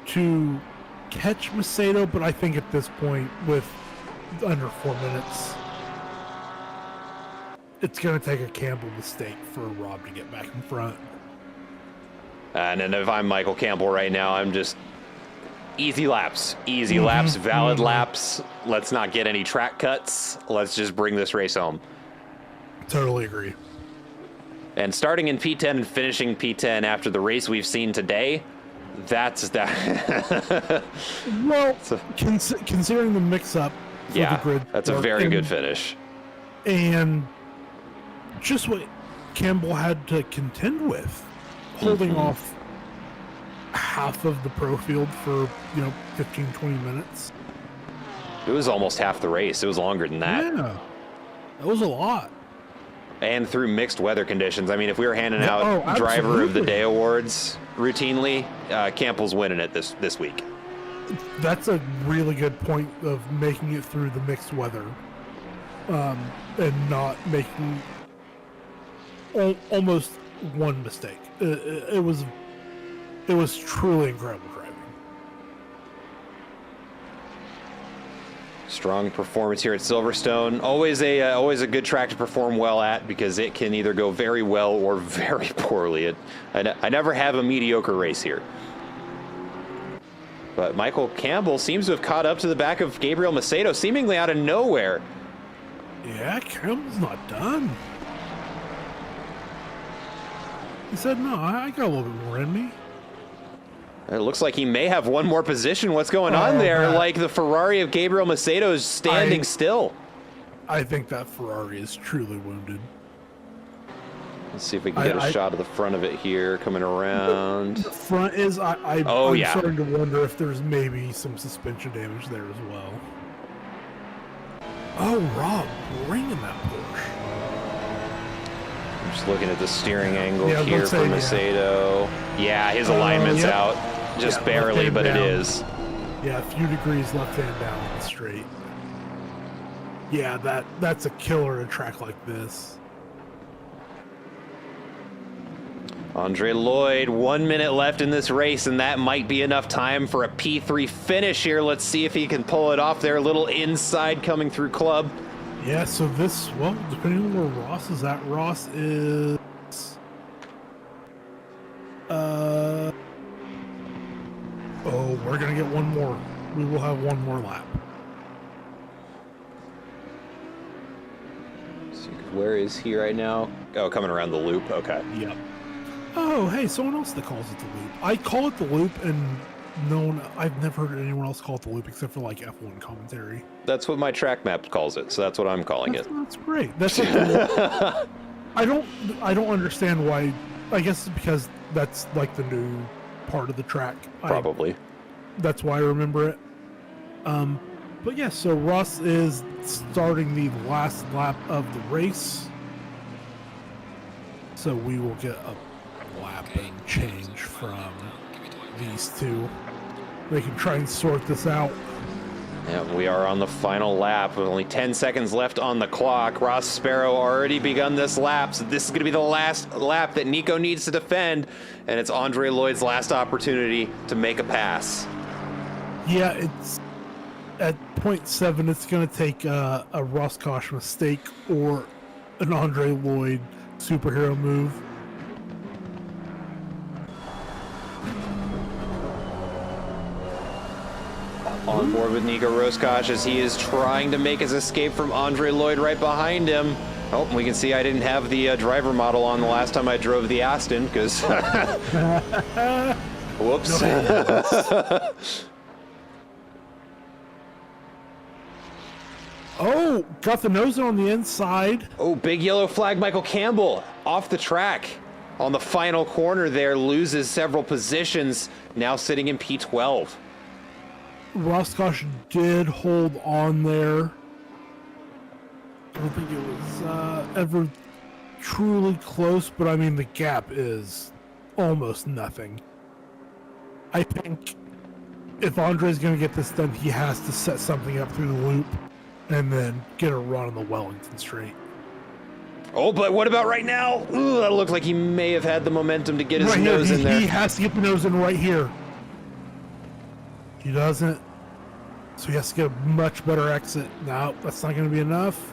Speaker 2: to catch Macedo, but I think at this point, with under 4 minutes, it's going to take a Campbell mistake for Rob to get back in front.
Speaker 1: And then if I'm Michael Campbell right now, I'm just... Easy laps, valid laps. Let's not get any track cuts. Let's just bring this race home.
Speaker 2: Totally agree.
Speaker 1: And starting in P10 and finishing P10 after the race we've seen today, that's that.
Speaker 2: Well, considering the mix-up for the grid,
Speaker 1: that's a very good finish.
Speaker 2: And just what Campbell had to contend with, holding off half of the pro field for 15-20 minutes.
Speaker 1: It was almost half the race. It was longer than that.
Speaker 2: Yeah, that was a lot.
Speaker 1: And through mixed weather conditions. I mean, if we were handing out driver of the day awards routinely, Campbell's winning it this week.
Speaker 2: That's a really good point of making it through the mixed weather, and not making almost one mistake. It was truly incredible driving.
Speaker 1: Strong performance here at Silverstone. Always a good track to perform well at, because it can either go very well or very poorly. I never have a mediocre race here. But Michael Campbell seems to have caught up to the back of Gabriel Macedo, seemingly out of nowhere.
Speaker 2: Yeah, Campbell's not done. He said, no, I got a little bit more in me.
Speaker 1: It looks like he may have one more position. What's going on there? Like the Ferrari of Gabriel Macedo is standing still.
Speaker 2: I think that Ferrari is truly wounded.
Speaker 1: Let's see if we can get a shot of the front of it here, coming around.
Speaker 2: The front is, I'm starting to wonder if there's maybe some suspension damage there as well. Oh, Rob, ringing that Porsche.
Speaker 1: I'm just looking at the steering angle here for Macedo. Yeah, his alignment's out. Just barely, but it is.
Speaker 2: Yeah, a few degrees left hand down on the straight. Yeah, that's a killer at a track like this.
Speaker 1: Andre Lloyd, 1 minute left in this race, and that might be enough time for a P3 finish here. Let's see if he can pull it off there. A little inside coming through club.
Speaker 2: Yeah, so this, well, depending on where Ross is at, Ross is... Oh, we're going to get one more. We will have one more lap.
Speaker 1: So where is he right now? Oh, coming around the loop. Okay.
Speaker 2: Yep. Oh, hey, someone else that calls it the loop. I call it the loop, and I've never heard anyone else call it the loop except for like F1 commentary.
Speaker 1: That's what my track map calls it, so that's what I'm calling it.
Speaker 2: That's great. That's like I don't understand why. I guess it's because that's like the new part of the track.
Speaker 1: Probably.
Speaker 2: That's why I remember it. But yeah, so Ross is starting the last lap of the race. So we will get a lap and change from these two. They can try and sort this out.
Speaker 1: Yeah, we are on the final lap with only 10 seconds left on the clock. Ross Sparrow already begun this lap, so this is going to be the last lap that Nico needs to defend, and it's Andre Lloyd's last opportunity to make a pass.
Speaker 2: Yeah, it's at 0.7. It's going to take a Roscosh mistake or an Andre Lloyd superhero move.
Speaker 1: On board with Nico Roscosh as he is trying to make his escape from Andre Lloyd right behind him. Oh, we can see I didn't have the driver model on the last time I drove the Aston because... Whoops.
Speaker 2: Oh, got the nose on the inside.
Speaker 1: Oh, big yellow flag. Michael Campbell off the track on the final corner there, loses several positions, now sitting in P12.
Speaker 2: Roscosh did hold on there. I don't think it was ever truly close, but I mean, the gap is almost nothing. I think if Andre's going to get this done, he has to set something up through the loop and then get a run on the Wellington straight.
Speaker 1: Oh, but what about right now? Ooh, that looked like he may have had the momentum to get his
Speaker 2: Right
Speaker 1: nose
Speaker 2: here,
Speaker 1: in there.
Speaker 2: He has to get the nose in right here. He doesn't. So he has to get a much better exit. No, that's not going to be enough.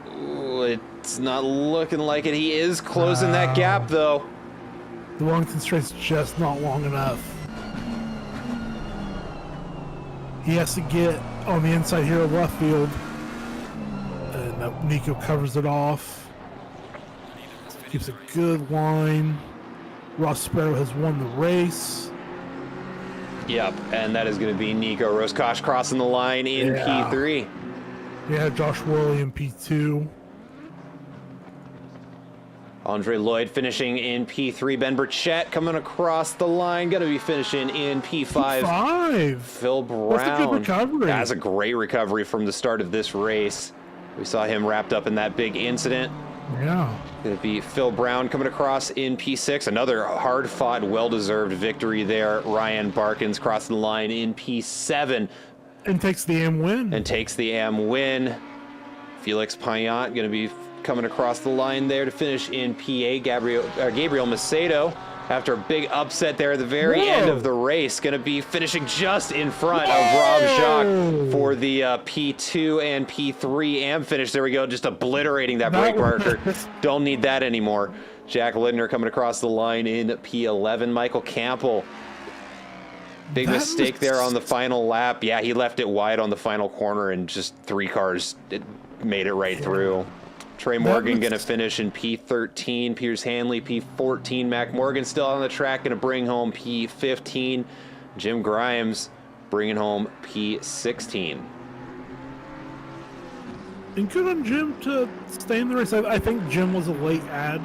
Speaker 1: Ooh, it's not looking like it. He is closing that gap, though.
Speaker 2: The Wellington straight's just not long enough. He has to get on the inside here of left field. And Nico covers it off. Keeps a good line. Ross Sparrow has won the race.
Speaker 1: Yep, and that is going to be Nico Roscosh crossing the line in P3.
Speaker 2: Yeah, Josh Worley in P2.
Speaker 1: Andre Lloyd finishing in P3. Ben Burchett coming across the line, going to be finishing in P5.
Speaker 2: P5.
Speaker 1: Phil Brown.
Speaker 2: That's a good recovery.
Speaker 1: That's a great recovery from the start of this race. We saw him wrapped up in that big incident.
Speaker 2: Yeah.
Speaker 1: Going to be Phil Brown coming across in P6. Another hard-fought, well-deserved victory there. Ryan Barkins crossing the line in P7.
Speaker 2: And takes the AM win.
Speaker 1: And takes the AM win. Felix Payan going to be coming across the line there to finish in PA. Gabriel Macedo, after a big upset there at the very end of the race, going to be finishing just in front of Rob Jacques for the P2 and P3 AM finish. There we go, just obliterating that brake marker. Don't need that anymore. Jack Lindner coming across the line in P11. Michael Campbell, big mistake there on the final lap. Yeah, he left it wide on the final corner and just three cars made it right through. Trey Morgan going to finish in P13. Piers Hanley, P14. Mac Morgan still on the track, going to bring home P15. Jim Grimes bringing home P16.
Speaker 2: And good on Jim to stay in the race. I think Jim was a late ad.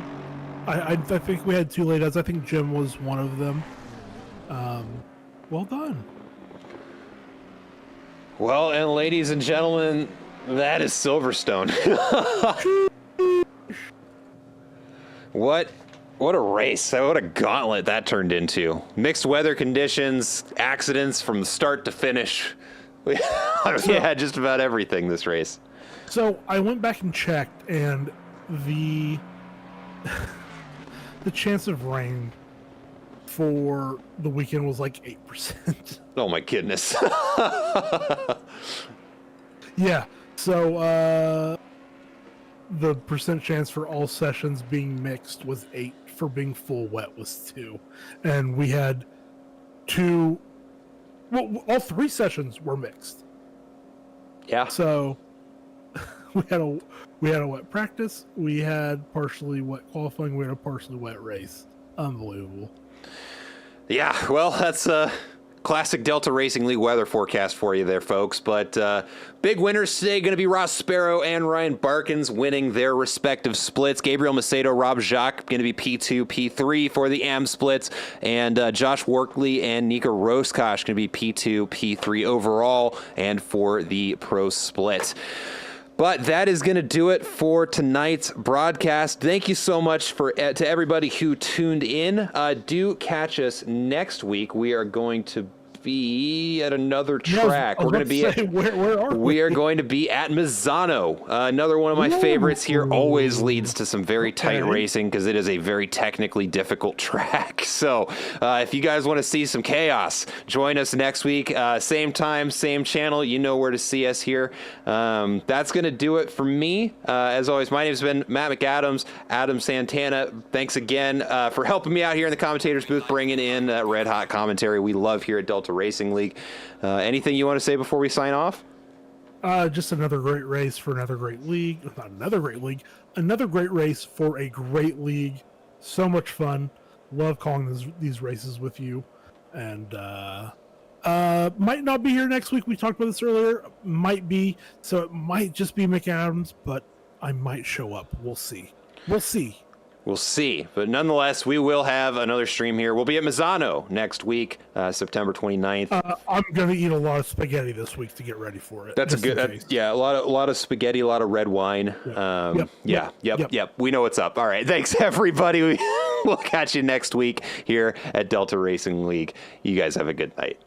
Speaker 2: I think we had two late ads. I think Jim was one of them. Well done.
Speaker 1: Well, and ladies and gentlemen, that is Silverstone. What a race. What a gauntlet that turned into. Mixed weather conditions, accidents from start to finish. We had just about everything this race.
Speaker 2: So I went back and checked, and the chance of rain for the weekend was like 8%.
Speaker 1: Oh my goodness.
Speaker 2: Yeah. So the percent chance for all sessions being mixed was 8. For being full wet was 2. And we had 2. Well, all 3 sessions were mixed.
Speaker 1: Yeah.
Speaker 2: So we had a wet practice. We had partially wet qualifying. We had a partially wet race. Unbelievable.
Speaker 1: Yeah. Well, that's classic Delta Racing League weather forecast for you there, folks. But big winners today going to be Ross Sparrow and Ryan Barkins winning their respective splits. Gabriel Macedo, Rob Jacques going to be P2, P3 for the AM splits. And Josh Workley and Nico Roscosh going to be P2, P3 overall and for the pro split. But that is going to do it for tonight's broadcast. Thank you so much to everybody who tuned in. Do catch us next week. We are going to be at another track. We're going to be
Speaker 2: where are we?
Speaker 1: We are going to be at Misano. Another one of my favorites here. Always leads to some very tight racing because it is a very technically difficult track. So if you guys want to see some chaos, join us next week. Same time, same channel. You know where to see us here. That's going to do it for me. As always, my name's been Matt McAdams, Adam Santana. Thanks again for helping me out here in the commentators booth, bringing in red hot commentary we love here at Delta Racing League. Anything you want to say before we sign off?
Speaker 2: Just another great race for another great league. Not another great league. Another great race for a great league. So much fun. Love calling these races with you. And might not be here next week. We talked about this earlier. Might be. So it might just be McAdams, but I might show up. We'll see. We'll see.
Speaker 1: But nonetheless, we will have another stream here. We'll be at Misano next week, September 29th.
Speaker 2: I'm going to eat a lot of spaghetti this week to get ready for it.
Speaker 1: That's a good, yeah, a lot of spaghetti, a lot of red wine. Yep. We know what's up. All right. Thanks, everybody. We'll catch you next week here at Delta Racing League. You guys have a good night.